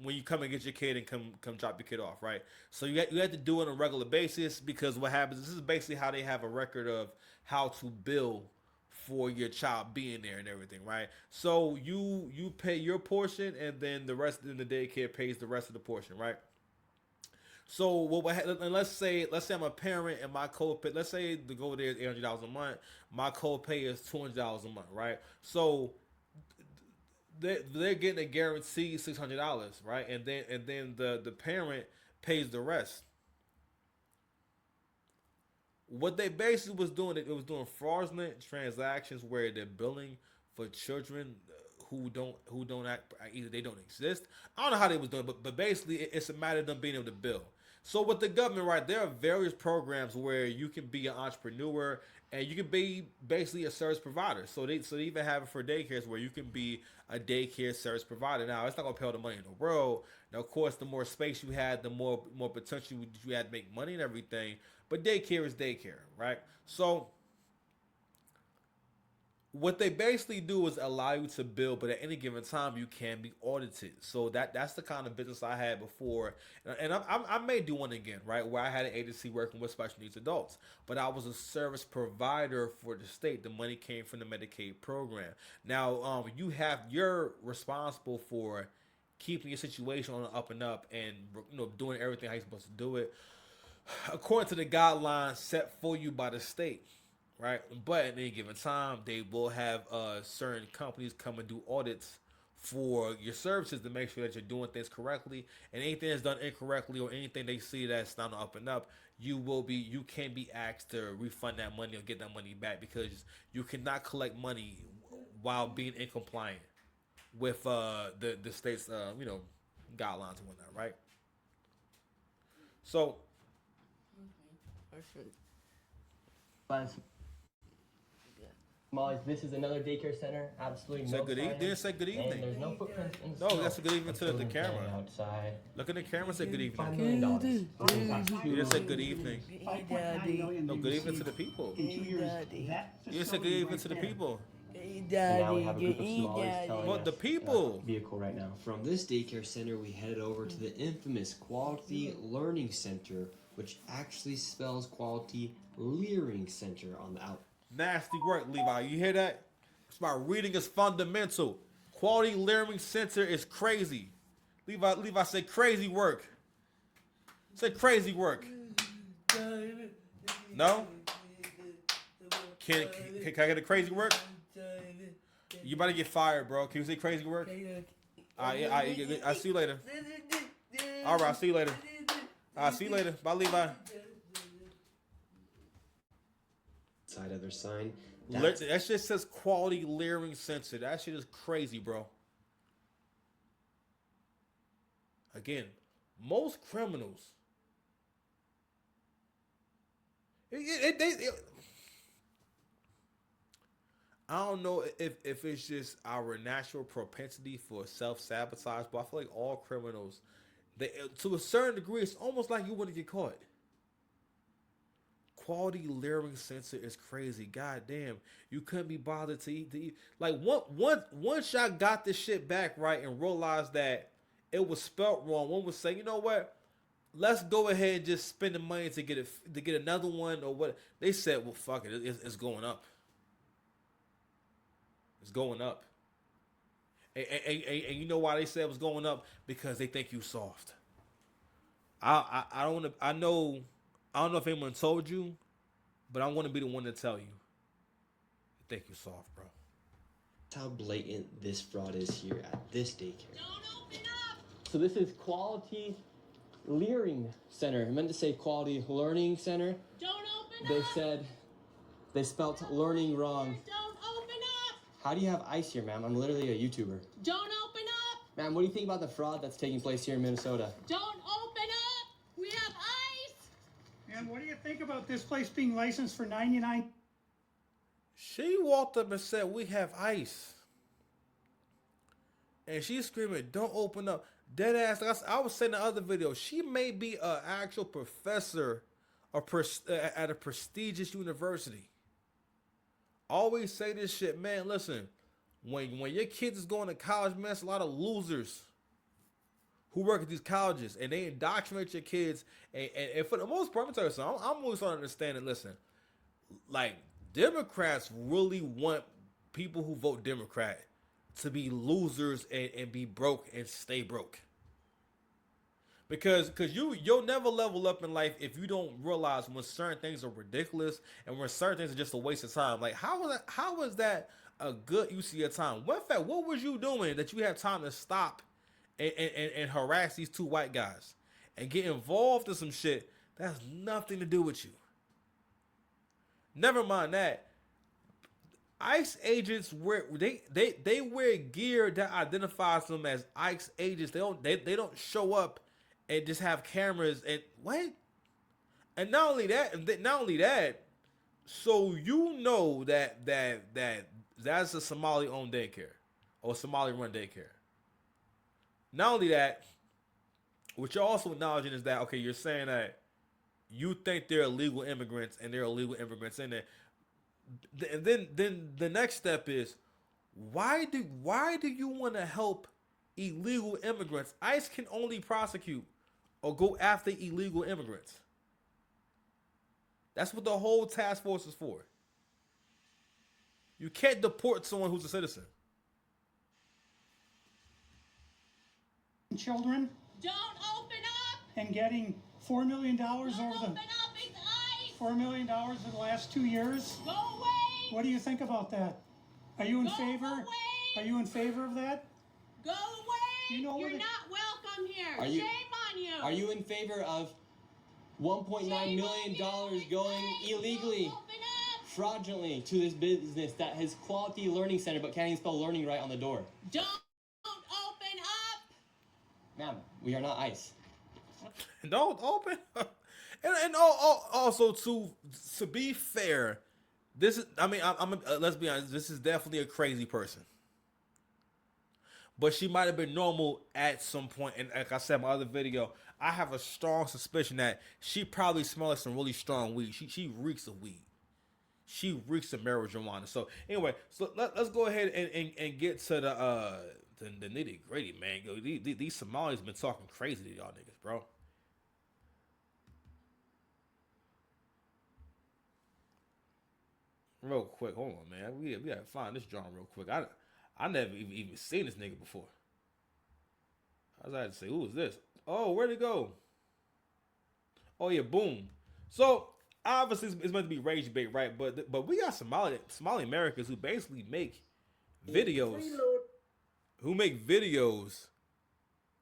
when you come and get your kid and come drop your kid off, right? So you have to do it on a regular basis because what happens, this is basically how they have a record of how to bill for your child being there and everything, right? So you pay your portion and then the rest in the daycare pays the rest of the portion, right? So and let's say I'm a parent and my copay, let's say the goal there is $800 a month, my copay is $200 a month, right? So they're getting a guaranteed $600, right? And then the parent pays the rest. What they basically was doing, it was doing fraudulent transactions where they're billing for children who don't act, either they don't exist. I don't know how they was doing, but basically it's a matter of them being able to bill. So with the government, right, there are various programs where you can be an entrepreneur and you can be basically a service provider. So they even have it for daycares where you can be a daycare service provider. Now, it's not going to pay all the money in the world. Now, of course, the more space you had, the more potential you had to make money and everything. But daycare is daycare, right? So what they basically do is allow you to build, but at any given time you can be audited. So that's the kind of business I had before, and I may do one again, right? Where I had an agency working with special needs adults, but I was a service provider for the state. The money came from the Medicaid program. Now, you're responsible for keeping your situation on the up and up, and doing everything how you're supposed to do it according to the guidelines set for you by the state. Right, but at any given time, they will have certain companies come and do audits for your services to make sure that you're doing things correctly. And anything that's done incorrectly or anything they see that's not up and up, you can be asked to refund that money or get that money back, because you cannot collect money while being in compliant with the state's guidelines and whatnot. Right. So. Somalis, this is another daycare center. Absolutely Say no good evening. Didn't say good And evening. there's no footprints in the No, snow. that's a good evening to the Building camera. planning outside. Look in the camera. Say good $5 evening. million. You didn't say good evening. No, good evening to the people. You didn't say good evening to the people. Now we have a group of Somalis telling What, us the people? vehicle right now. From this daycare center, we headed over to the infamous Quality Learning Center, which actually spells Quality Leering Center on the out. Nasty work, Levi. You hear that? It's about reading is fundamental. Quality Learning Center is crazy. Levi said crazy work. Say crazy work. No? Can I get a crazy work? You about to get fired, bro. Can you say crazy work? I'll see you later. All right, I'll see you later. I'll see you later. Bye, Levi. Side of their sign. That shit says Quality Learning Center. That shit is crazy, bro. Again, most criminals. I don't know if it's just our natural propensity for self-sabotage, but I feel like all criminals, to a certain degree, it's almost like you want to get caught. Quality Learning Center is crazy. God damn, you couldn't be bothered to eat. Like once y'all got this shit back right and realized that it was spelt wrong, one would say, you know what? Let's go ahead and just spend the money to get another one, or what? They said, well, fuck it, it's going up. It's going up. And you know why they said it was going up? Because they think you soft. I don't know if anyone told you, but I'm gonna be the one to tell you. I think you soft, bro. That's how blatant this fraud is here at this daycare. Don't open up! So this is Quality Leering Center. I meant to say Quality Learning Center. Don't open They up! said they spelt learning wrong. Don't open up! How do you have ice here, ma'am? I'm literally a YouTuber. Don't open up! Ma'am, what do you think about the fraud that's taking place here in Minnesota? Don't open up! We have ice! And what do you think about this place being licensed for 99? She walked up and said, we have ice. And she's screaming, don't open up. Dead ass. Like I was saying in the other video, she may be an actual professor at a prestigious university. Always say this shit, man. Listen, when your kids is going to college, man, it's a lot of losers who work at these colleges, and they indoctrinate your kids. And for the most part, I'm tell you something, I'm always trying to understand it. Listen, like, Democrats really want people who vote Democrat to be losers and be broke and stay broke. Because you'll never level up in life if you don't realize when certain things are ridiculous and when certain things are just a waste of time. Like, how is that a good use of your time? Well, in fact, what was you doing that you had time to stop and harass these two white guys and get involved in some shit that has nothing to do with you? Never mind that. ICE agents wear they wear gear that identifies them as ICE agents. They don't show up and just have cameras and what? And not only that, so you know that's a Somali owned daycare or Somali run daycare. Not only that, what you're also acknowledging is that, okay, you're saying that you think they're illegal immigrants and there are illegal immigrants in there. And then the next step is, why do you want to help illegal immigrants? ICE can only prosecute or go after illegal immigrants. That's what the whole task force is for. You can't deport someone who's a citizen. Children Don't open up. and getting $4 million Don't over the open up. It's ice. $4 million in the last 2 years. Go away. What do you think about that? Are you in Go favor? away. Are you in favor of that? Go away. You know You're what it- not welcome here. Are you- Shame on you. Are you in favor of $1.9 Shame million on you. It's going ice. illegally, Don't open up. fraudulently to this business that has quality learning center but can't even spell learning right on the door? Don't open up. Ma'am, we are not ICE. Don't open. And also to be fair, this is. I mean, let's be honest. This is definitely a crazy person. But she might have been normal at some point. And like I said in my other video, I have a strong suspicion that she probably smells like some really strong weed. She reeks of weed. She reeks of marijuana. So anyway, so let's go ahead and get to the nitty gritty, man. Yo, these Somalis been talking crazy to y'all niggas, bro. Real quick, hold on, man. We gotta find this John real quick. I never even seen this nigga before. I was had to say, who is this? Oh, where'd it go? Oh yeah, boom. So obviously it's meant to be rage bait, right? But we got Somali Americans who basically make videos. Who make videos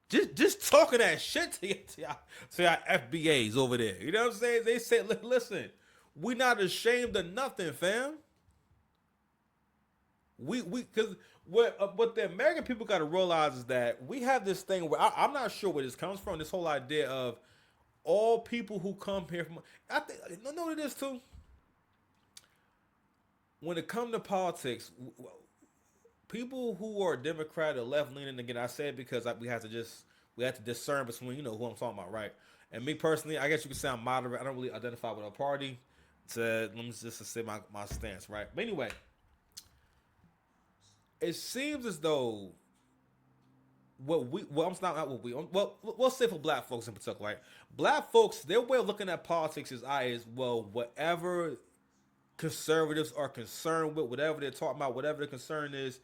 just talking that shit to y'all FBAs over there. You know what I'm saying? They say, listen, we not ashamed of nothing, fam. We because what the American people got to realize is that we have this thing where I'm not sure where this comes from. This whole idea of all people who come here from, I think, you know what it is too. When it comes to politics, people who are Democrat or left leaning, again, I say it because we have to discern between, you know, who I'm talking about, right? And me personally, I guess you could say I'm moderate. I don't really identify with a party. Let me just say my stance, right? But anyway, it seems as though we'll say for black folks in particular, right? Black folks, their way of looking at politics is whatever conservatives are concerned with, whatever they're talking about, whatever the concern is,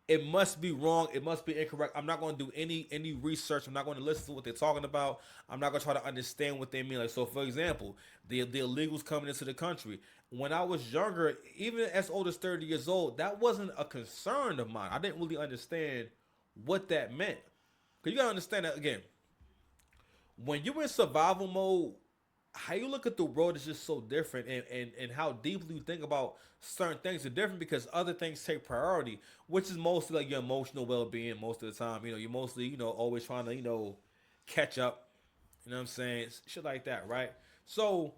it must be wrong. It must be incorrect. I'm not going to do any research. I'm not going to listen to what they're talking about. I'm not going to try to understand what they mean. Like, so for example, the illegals coming into the country. When I was younger, even as old as 30 years old, that wasn't a concern of mine. I didn't really understand what that meant. Because you got to understand that, again, when you're in survival mode, how you look at the world is just so different, and how deeply you think about certain things are different because other things take priority, which is mostly like your emotional well-being most of the time. You know, you're mostly, you know, always trying to, you know, catch up. You know what I'm saying? Shit like that, right? So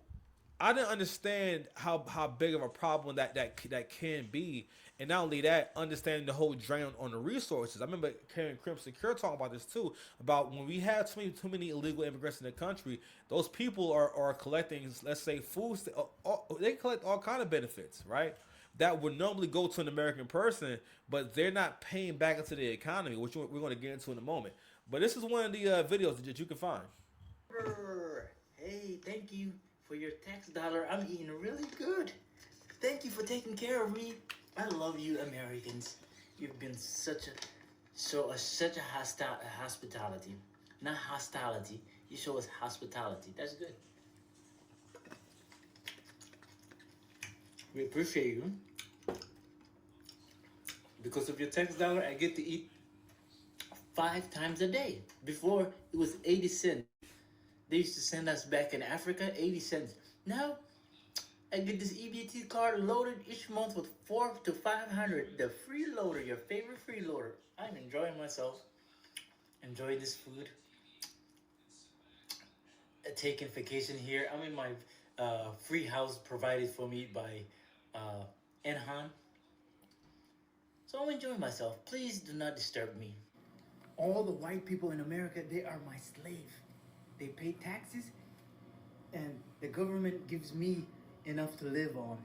I didn't understand how big of a problem that can be. And not only that, understanding the whole drain on the resources. I remember Karen Crimson Cure talking about this too, about when we have too many illegal immigrants in the country, those people are collecting, let's say, food. They collect all kind of benefits, right? That would normally go to an American person, but they're not paying back into the economy, which we're going to get into in a moment. But this is one of the videos that you can find. Hey, thank you for your tax dollar. I'm eating really good. Thank you for taking care of me. I love you, Americans. You've been such a hospitality. Not hostility. You show us hospitality. That's good. We appreciate you. Because of your tax dollar, I get to eat 5 times a day. Before, it was 80 cents. They used to send us back in Africa, 80 cents. Now, I get this EBT card loaded each month with 400 to 500. The freeloader, your favorite freeloader. I'm enjoying myself. Enjoying this food. Taking vacation here. I'm in my free house provided for me by Enhan. So I'm enjoying myself. Please do not disturb me. All the white people in America, they are my slave. They pay taxes, and the government gives me enough to live on.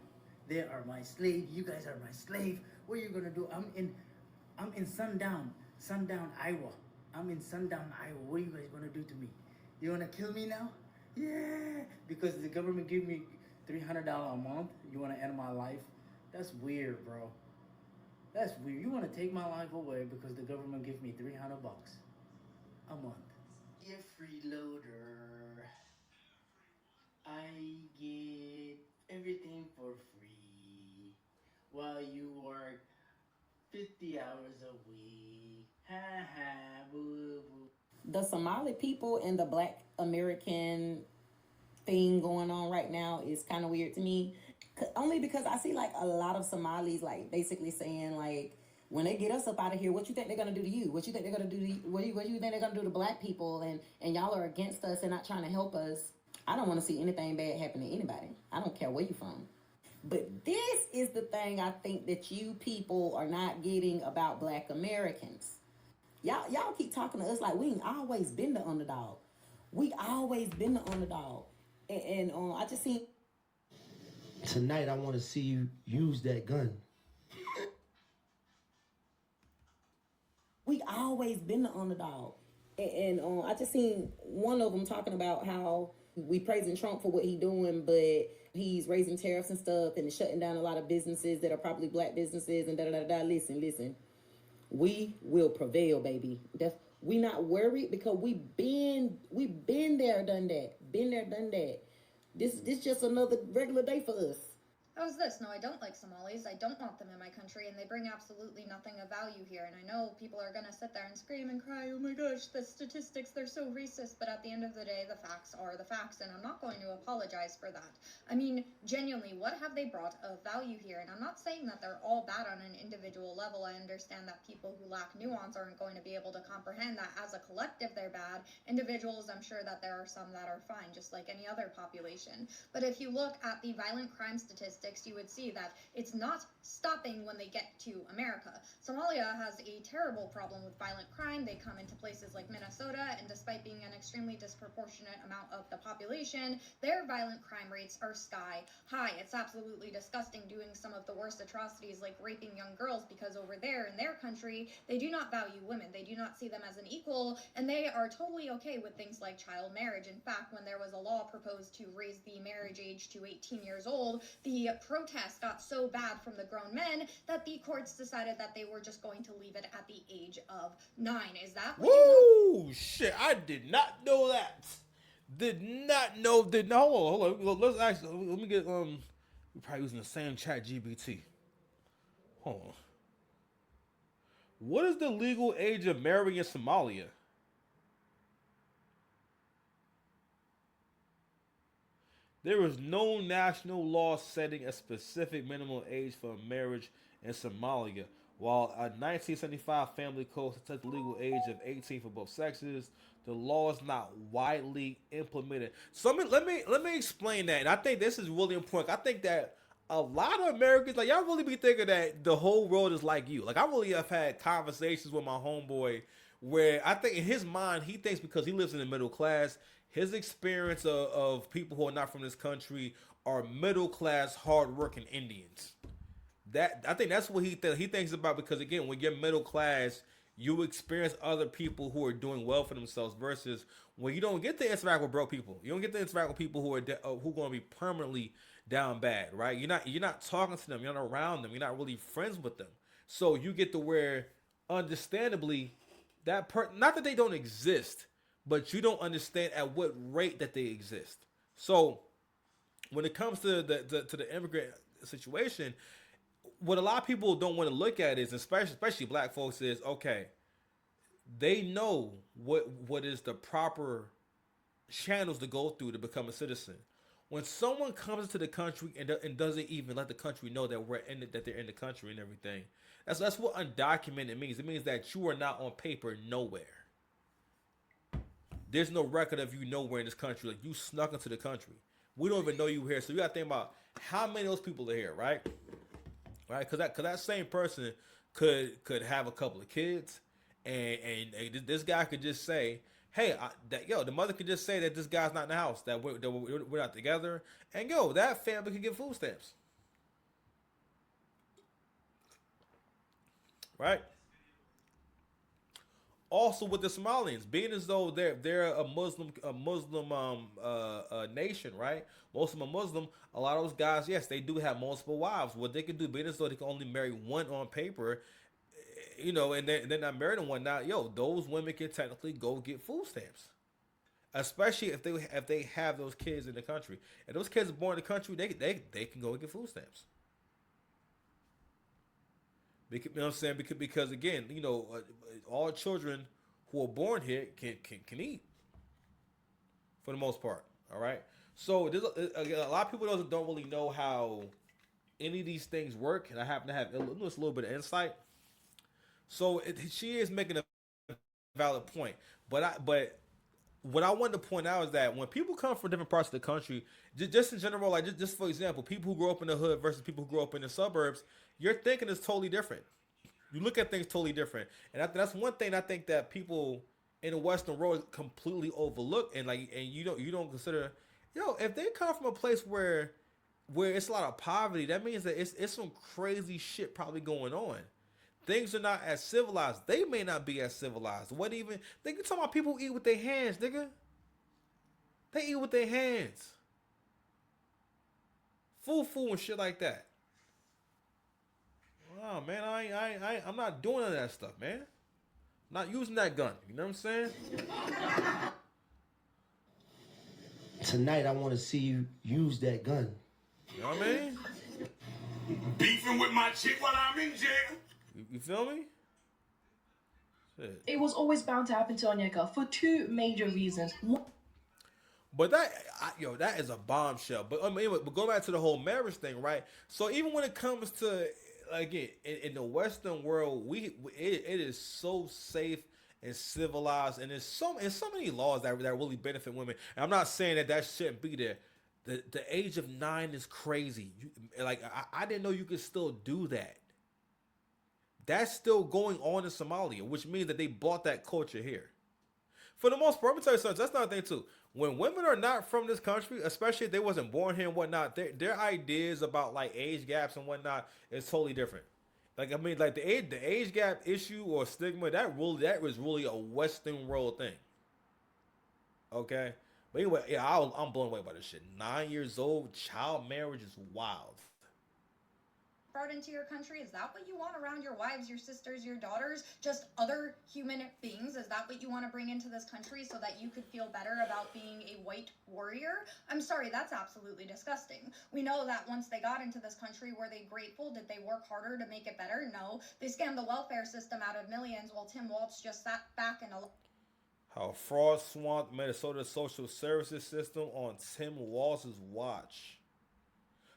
They are my slave. You guys are my slave. What are you gonna do? I'm in Sundown, Iowa. I'm in Sundown, Iowa. What are you guys gonna do to me? You wanna kill me now? Yeah, because the government gave me $300 a month. You wanna end my life? That's weird, bro. That's weird. You wanna take my life away because the government gave me $300 a month. Be a freeloader. I get everything for free while you work 50 hours a week. Ha ha, boo boo. The Somali people and the Black American thing going on right now is kind of weird to me. Only because I see like a lot of Somalis like basically saying like, when they get us up out of here, what you think they're gonna do to you? What you think they're gonna do to you? What do you think they're gonna do to Black people? And y'all are against us and not trying to help us. I don't want to see anything bad happen to anybody. I don't care where you're from. But this is the thing I think that you people are not getting about Black Americans. Y'all keep talking to us like we ain't always been the underdog. We always been the underdog. And I just seen Tonight, I want to see you use that gun. we always been the underdog. And I just seen one of them talking about how we praising Trump for what he doing, but he's raising tariffs and stuff and shutting down a lot of businesses that are probably Black businesses and da da da da. Listen. We will prevail, baby. We not worried because we been there, done that. Been there, done that. This just another regular day for us. How's this? No, I don't like Somalis. I don't want them in my country, and they bring absolutely nothing of value here. And I know people are gonna sit there and scream and cry, oh my gosh, the statistics, they're so racist. But at the end of the day, the facts are the facts, and I'm not going to apologize for that. I mean, genuinely, what have they brought of value here? And I'm not saying that they're all bad on an individual level. I understand that people who lack nuance aren't going to be able to comprehend that as a collective they're bad. Individuals, I'm sure that there are some that are fine, just like any other population. But if you look at the violent crime statistics, you would see that it's not stopping when they get to America. Somalia has a terrible problem with violent crime. They come into places like Minnesota, and despite being an extremely disproportionate amount of the population, their violent crime rates are sky high. It's absolutely disgusting, doing some of the worst atrocities like raping young girls, because over there in their country, they do not value women. They do not see them as an equal, and they are totally okay with things like child marriage. In fact, when there was a law proposed to raise the marriage age to 18 years old, the protest got so bad from the grown men that the courts decided that they were just going to leave it at the age of 9. Is that what Woo! Shit, I did not know that. Did not know. Hold on. Let's actually. Let me get. We're probably using the same chat GBT. Hold on. What is the legal age of marrying in Somalia? There is no national law setting a specific minimum age for marriage in Somalia. While a 1975 family code sets the legal age of 18 for both sexes, the law is not widely implemented. So let me explain that. And I think this is really important. I think that a lot of Americans, like, y'all really be thinking that the whole world is like you. Like, I really have had conversations with my homeboy where I think in his mind, he thinks because he lives in the middle class, his experience of people who are not from this country are middle class, hardworking Indians. That, I think that's what he thinks about, because again, when you're middle class, you experience other people who are doing well for themselves, versus when you don't get to interact with broke people. You don't get to interact with people who are who going to be permanently down bad, right? You're not talking to them, you're not around them, you're not really friends with them. So you get to where, understandably, not that they don't exist, but you don't understand at what rate that they exist. So when it comes to the immigrant situation, what a lot of people don't want to look at is, especially black folks, is okay, they know what is the proper channels to go through to become a citizen. When someone comes into the country and doesn't even let the country know that that they're in the country and everything, that's what undocumented means. It means that you are not on paper nowhere. There's no record of you nowhere in this country. Like, you snuck into the country. We don't even know you were here. So you got to think about how many of those people are here, right? Right? Because that same person could have a couple of kids, and this guy could just say, hey, the mother could just say that this guy's not in the house, that we're not together, and that family could get food stamps. right? Also with the Somalians, being as though they're a Muslim nation, right? Most of them are Muslim. A lot of those guys, yes, they do have multiple wives. What they can do, being as though they can only marry one on paper, and they're not married and whatnot. Yo, those women can technically go get food stamps, especially if they have those kids in the country. If those kids are born in the country, they can go and get food stamps. You know what I'm saying? Because again, all children who are born here can eat for the most part. All right. So there's a lot of people don't really know how any of these things work, and I happen to have just a little bit of insight. So she is making a valid point, but what I wanted to point out is that when people come from different parts of the country, just in general, like just for example, people who grow up in the hood versus people who grow up in the suburbs, your thinking is totally different. You look at things totally different, and that's one thing I think that people in the Western world completely overlook, and you don't consider, if they come from a place where it's a lot of poverty, that means that it's some crazy shit probably going on. Things are not as civilized. They may not be as civilized. What even? They can talk about people who eat with their hands, nigga. They eat with their hands. Fufu and shit like that. Oh man, I'm not doing none of that stuff, man. Not using that gun. You know what I'm saying? Tonight, I want to see you use that gun. You know what I mean? Beefing with my chick while I'm in jail. You feel me? Shit. It was always bound to happen to Onyeka for two major reasons. But that is a bombshell. But but go back to the whole marriage thing, right? So even when it comes to in the Western world, it is so safe and civilized, and there's so many laws that really benefit women. And I'm not saying that shouldn't be there. The age of 9 is crazy. I didn't know you could still do that. That's still going on in Somalia, which means that they brought that culture here. For the most part, let me tell you something. That's another thing too. When women are not from this country, especially if they wasn't born here and whatnot, their ideas about like age gaps and whatnot is totally different. The age gap issue or stigma that was really a Western world thing. Okay, but anyway, yeah, I'm blown away by this shit. 9 years old, child marriage is wild. Brought into your country? Is that what you want around your wives, your sisters, your daughters? Just other human beings? Is that what you want to bring into this country so that you could feel better about being a white warrior? I'm sorry, that's absolutely disgusting. We know that once they got into this country, were they grateful? Did they work harder to make it better? No. They scammed the welfare system out of millions while Tim Walz just sat back and How fraud swamped Minnesota social services system on Tim Walz's watch.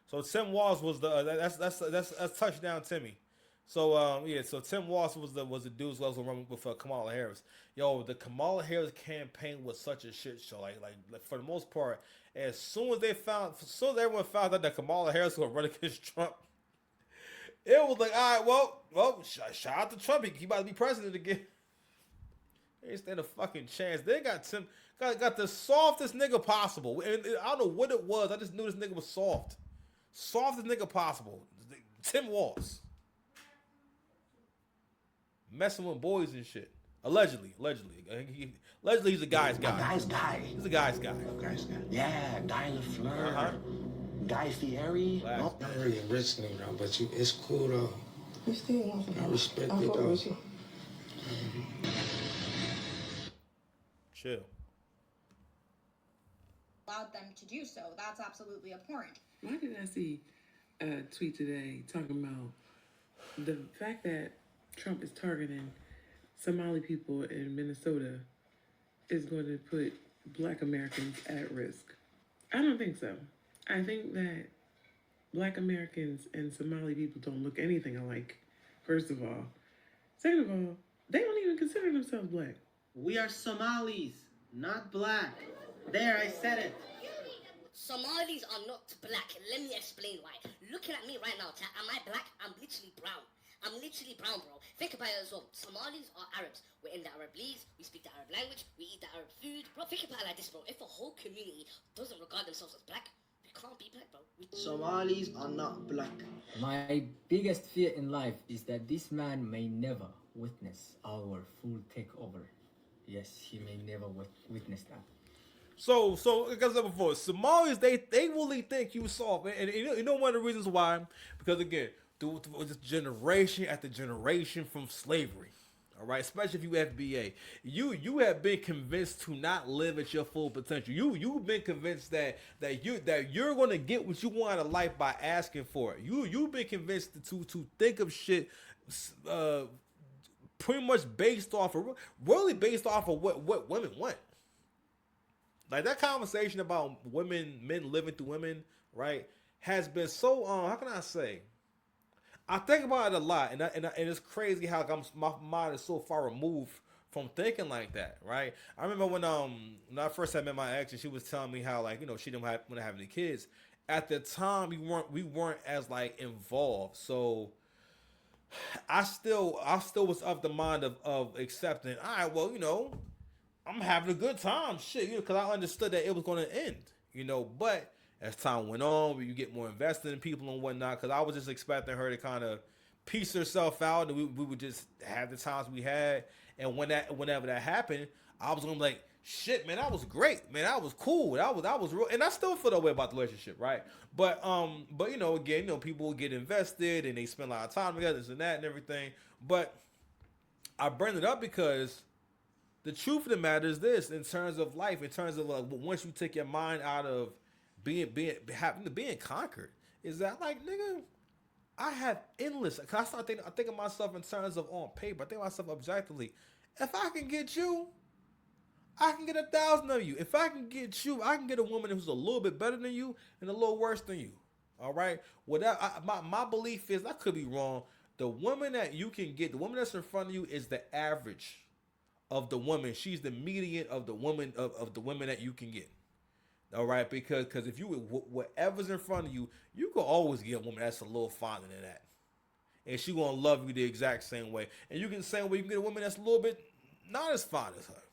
So Tim Walz was that's touchdown Timmy. So so Tim Walz was the dude who was running with Kamala Harris. Yo, the Kamala Harris campaign was such a shit show. Like for the most part, as soon as everyone found out that Kamala Harris was running against Trump, it was like, all right, well, shout out to Trump. He about to be president again. They ain't stand a fucking chance. They got the softest nigga possible. And I don't know what it was. I just knew this nigga was soft. Softest nigga possible. Tim Walz. Messing with boys and shit. Allegedly. Allegedly he's a guy's guy. A guy's guy. He's a guy's guy. A guy's guy. Yeah, Guy Lafleur. Guy Fieri. I'm really a rich nigga, though, but it's cool though. I respect it though. Chill. allowed them to do so. That's absolutely abhorrent. Why did I see a tweet today talking about the fact that Trump is targeting Somali people in Minnesota is going to put Black Americans at risk? I don't think so. I think that Black Americans and Somali people don't look anything alike, first of all. Second of all, they don't even consider themselves Black. We are Somalis, not Black. There, I said it. Somalis are not black. Let me explain why. Looking at me right now, am I black? I'm literally brown. I'm literally brown, bro. Think about it as well. Somalis are Arabs. We're in the Arab leagues. We speak the Arab language. We eat the Arab food. Bro, think about it like this, bro. If a whole community doesn't regard themselves as black, can't be black, bro. Somalis are not black. My biggest fear in life is that this man may never witness our full takeover. Yes, he may never witness that. So like I said before, Somalis they really think you soft, and you know one of the reasons why, because again, through just generation after generation from slavery. All right, especially if you FBA, you have been convinced to not live at your full potential. You've been convinced that you're gonna get what you want out of life by asking for it. You've been convinced to think of shit, pretty much based off of what women want. Like that conversation about men living through women, right, has been so how can I say? I think about it a lot, and it's crazy how my mind is so far removed from thinking like that, right? I remember when I first had met my ex, and she was telling me how, like, you know, she didn't want to have any kids. At the time, we weren't as like involved, so I still was of the mind of accepting. All right, well, you know, I'm having a good time, shit, you know, because I understood that it was going to end, you know, but as time went on, you get more invested in people and whatnot. Because I was just expecting her to kind of piece herself out, and we would just have the times we had. And whenever that happened, I was gonna be like, shit, man, that was great, man, that was cool, that was real, and I still feel that way about the relationship, right? But you know, again, you know, people get invested and they spend a lot of time together, this and that and everything. But I bring it up because the truth of the matter is this: in terms of life, in terms of once you take your mind out of being conquered, is that like, nigga, I have endless. Cause I start thinking, I think of myself in terms of on paper. I think of myself objectively. If I can get you, I can get 1,000 of you. If I can get you, I can get a woman who's a little bit better than you and a little worse than you. All right. My belief is, I could be wrong. The woman that you can get, the woman that's in front of you, is the average of the woman. She's the median of the woman of the women that you can get. All right, because if you whatever's in front of you, you can always get a woman that's a little finer than that, and she gonna love you the exact same way. And you can same way you can get a woman that's a little bit not as fine as her.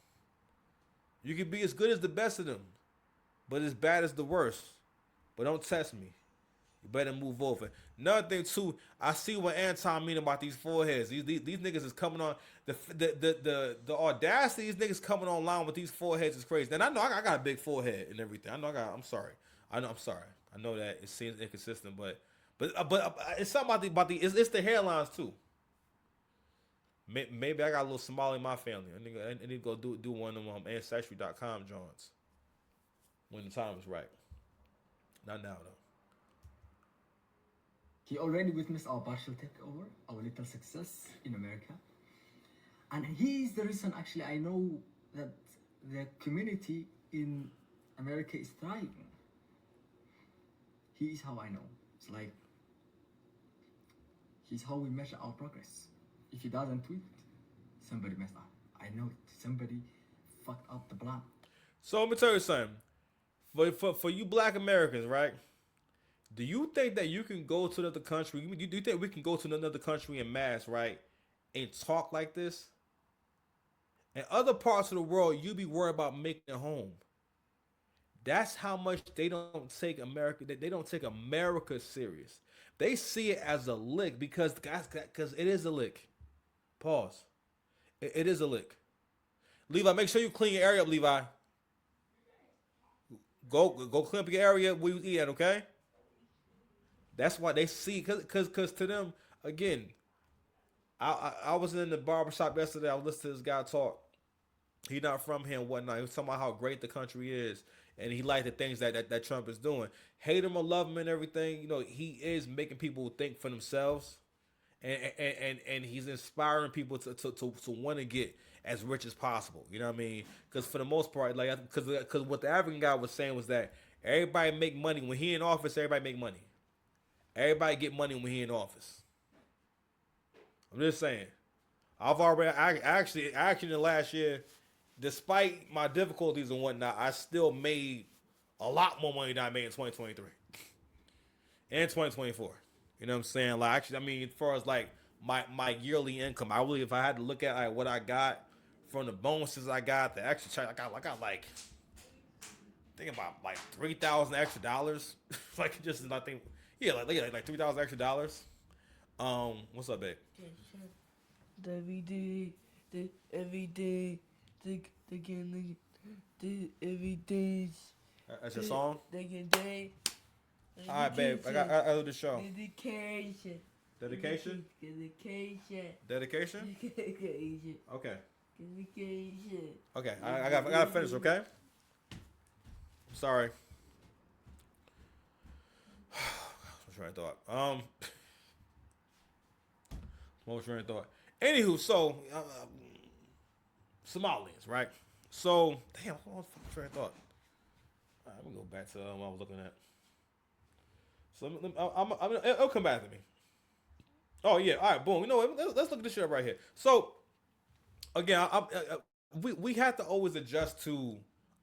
You can be as good as the best of them, but as bad as the worst. But don't test me. You better move over. Another thing too, I see what Anton mean about these foreheads. These niggas is coming on the audacity. These niggas coming online with these foreheads is crazy. And I know I got a big forehead and everything. I'm sorry. I know that it seems inconsistent, but it's something about the it's the hairlines too. Maybe I got a little Somali in my family. I need to go do one of them ancestry.com joints when the time is right. Not now though. He already witnessed our partial takeover, our little success in America. And he is the reason, actually, I know that the community in America is thriving. He is how I know. It's like, he's how we measure our progress. If he doesn't tweet, somebody messed up. I know it. Somebody fucked up the plan. So let me tell you something. For you black Americans, right? Do you think that you can go to another country? Do you think we can go to another country en masse, right, and talk like this? In other parts of the world, you be worried about making it home. That's how much they don't take America. They don't take America serious. They see it as a lick because it is a lick. Pause. It is a lick. Levi, make sure you clean your area up, Levi. Go clean up your area where you eat at, okay? That's why they see, because to them, again, I was in the barbershop yesterday. I was listening to this guy talk. He not from here and whatnot. He was talking about how great the country is, and he liked the things that Trump is doing. Hate him or love him and everything, you know, he is making people think for themselves, and he's inspiring people to want to get as rich as possible. You know what I mean? Because for the most part, like, because what the African guy was saying was that everybody make money when he in office. Everybody make money. Everybody get money when he in office. I'm just saying. I actually in the last year, despite my difficulties and whatnot, I still made a lot more money than I made in 2023 and 2024. You know what I'm saying? Like, actually, I mean, as far as like my yearly income, if I had to look at like what I got from the bonuses I got, the extra check, I got like think about like $3,000 extra dollars. Like just nothing. Yeah, like $3,000 extra dollars. What's up, babe? Every day, every day, every day. That's your song. Day. All right, babe. I do the show. Dedication. Dedication. Dedication. Okay. Okay. I gotta finish. Okay. Sorry. What's your thought? What was your thought? Anywho, so Somalians, right? So damn, what was my train of thought? All right, I'm gonna go back to what I was looking at. So it'll come back to me. Oh yeah, all right, boom. You know what? Let's look at this shit up right here. So again, we have to always adjust to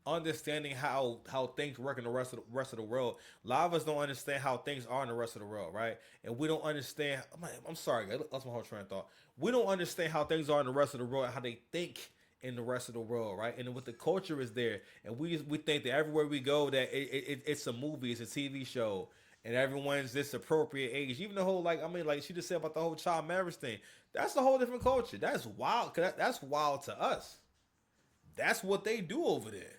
understanding how things work in the rest of the world. A lot of us don't understand how things are in the rest of the world, right? And we don't understand. I'm sorry, guys. That's my whole train of thought. We don't understand how things are in the rest of the world and how they think in the rest of the world, right? And what the culture is there, and we think that everywhere we go that it's a movie, it's a TV show, and everyone's this appropriate age. Even the whole like she just said about the whole child marriage thing. That's a whole different culture. That's wild. That's wild to us. That's what they do over there.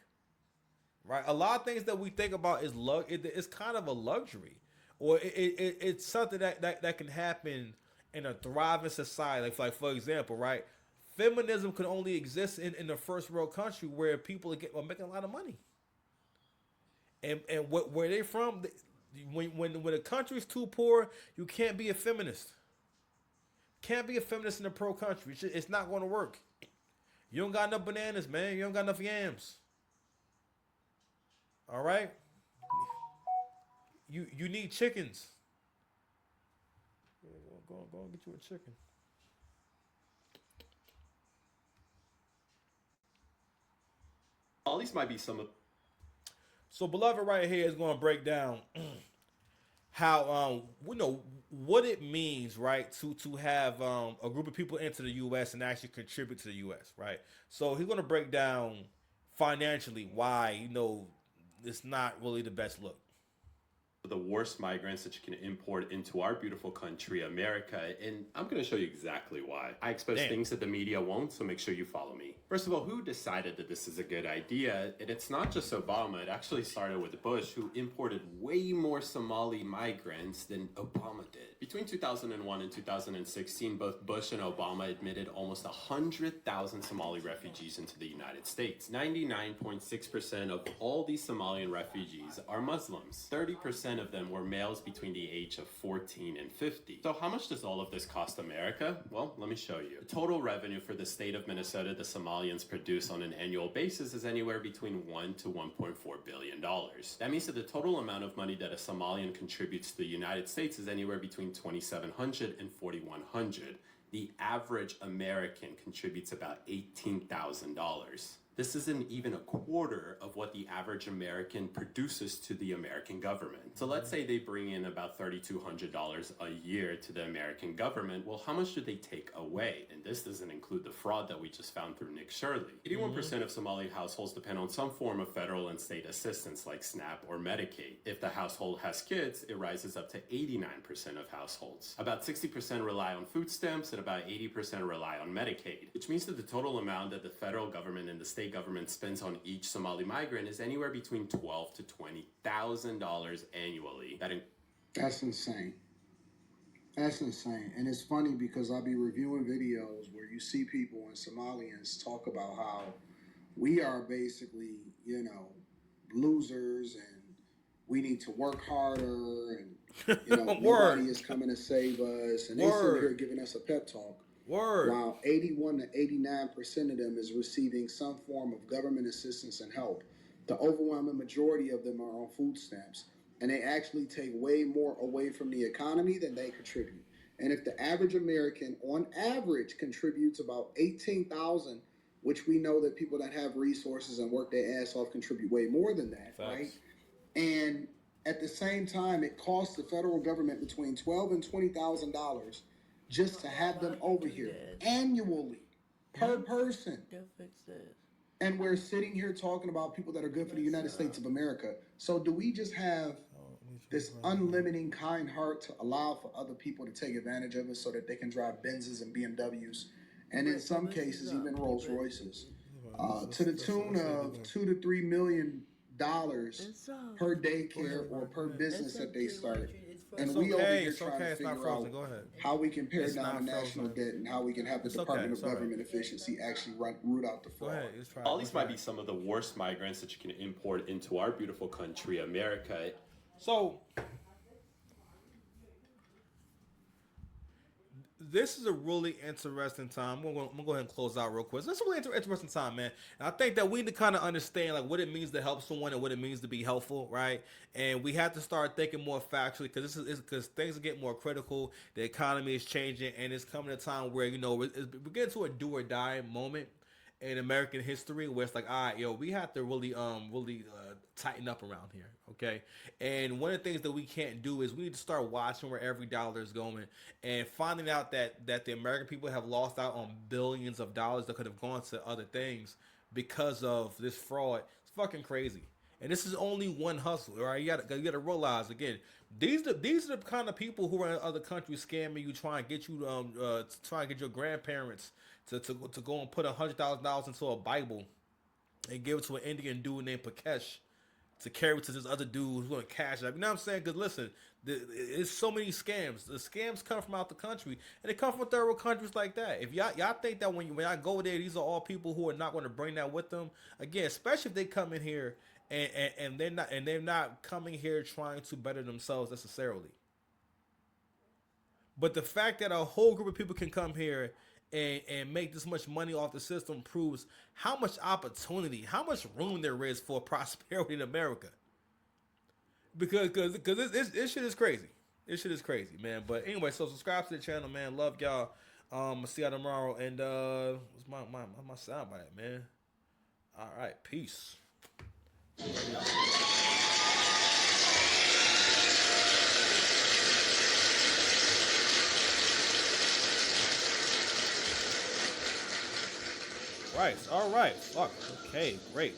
Right, a lot of things that we think about is it's kind of a luxury, or it's something that can happen in a thriving society. Like for example, right, feminism could only exist in the first world country where people are making a lot of money. And where they from, when the country's too poor, you can't be a feminist. Can't be a feminist in a pro country. It's not going to work. You don't got enough bananas, man. You don't got enough yams. All right. You need chickens. Go and get you a chicken. At least might be some of. So beloved right here is going to break down how we know what it means, right, to have a group of people enter the U.S. and actually contribute to the U.S. Right. So he's going to break down financially why it's not really the best look. The worst migrants that you can import into our beautiful country, America, and I'm going to show you exactly why. I expose things that the media won't, so make sure you follow me. First of all, who decided that this is a good idea? And it's not just Obama, it actually started with Bush, who imported way more Somali migrants than Obama did. Between 2001 and 2016, both Bush and Obama admitted almost 100,000 Somali refugees into the United States. 99.6% of all these Somalian refugees are Muslims. 30% of them were males between the age of 14 and 50. So how much does all of this cost America? Well, let me show you. The total revenue for the state of Minnesota the Somalians produce on an annual basis is anywhere between $1 to $1.4 billion. That means that the total amount of money that a Somalian contributes to the United States is anywhere between $2,700 and $4,100. The average American contributes about $18,000. This isn't even a quarter of what the average American produces to the American government. So let's say they bring in about $3,200 a year to the American government. Well, how much do they take away? And this doesn't include the fraud that we just found through Nick Shirley. 81% of Somali households depend on some form of federal and state assistance like SNAP or Medicaid. If the household has kids, it rises up to 89% of households. About 60% rely on food stamps and about 80% rely on Medicaid, which means that the total amount that the federal government and the state government spends on each Somali migrant is anywhere between $12,000 to $20,000 annually. That's insane. That's insane. And it's funny because I'll be reviewing videos where you see people and Somalians talk about how we are basically, losers and we need to work harder and, nobody is coming to save us. And they sit here giving us a pep talk. While 81 to 89% of them is receiving some form of government assistance and help. The overwhelming majority of them are on food stamps. And they actually take way more away from the economy than they contribute. And if the average American, on average, contributes about $18,000, which we know that people that have resources and work their ass off contribute way more than that, right? And at the same time, it costs the federal government between $12,000 and $20,000 just to have them over here annually per person. And we're sitting here talking about people that are good for the United States of America. So do we just have this unlimiting kind heart to allow for other people to take advantage of us so that they can drive Benzes and BMWs, and in some cases even Rolls Royces, to the tune of $2 to $3 million per daycare or per business that they start? And we over here trying to figure out how we can pare down the national debt and how we can have the Department of Government Efficiency actually root out the fraud. All these might be some of the worst migrants that you can import into our beautiful country, America. So this is a really interesting time. I'm gonna go ahead and close out real quick. This is a really interesting time, man. And I think that we need to kind of understand like what it means to help someone and what it means to be helpful, right? And we have to start thinking more factually because things are getting more critical. The economy is changing, and it's coming a time where we're getting to a do or die moment in American history where it's like, all right, we have to really tighten up around here, okay? And one of the things that we can't do is we need to start watching where every dollar is going and finding out that the American people have lost out on billions of dollars that could have gone to other things because of this fraud. It's fucking crazy. And this is only one hustle, right? You gotta realize again, these are the kind of people who are in other countries scamming you, trying to get you trying to get your grandparents to go and put $100,000 into a Bible and give it to an Indian dude named Pakesh to carry it to this other dude who's going to cash it. You know what I'm saying? Because listen, it's so many scams. The scams come from out the country, and they come from third world countries like that. If y'all think that when I go there, these are all people who are not going to bring that with them, again, especially if they come in here and they're not coming here trying to better themselves necessarily. But the fact that a whole group of people can come here and make this much money off the system proves how much opportunity, how much room there is for prosperity in America. Because this shit is crazy. This shit is crazy, man. But anyway, so subscribe to the channel, man. Love y'all. I'll see y'all tomorrow. And what's my sound bite, man? All right, peace. Right. All right. Fuck. Okay. Great.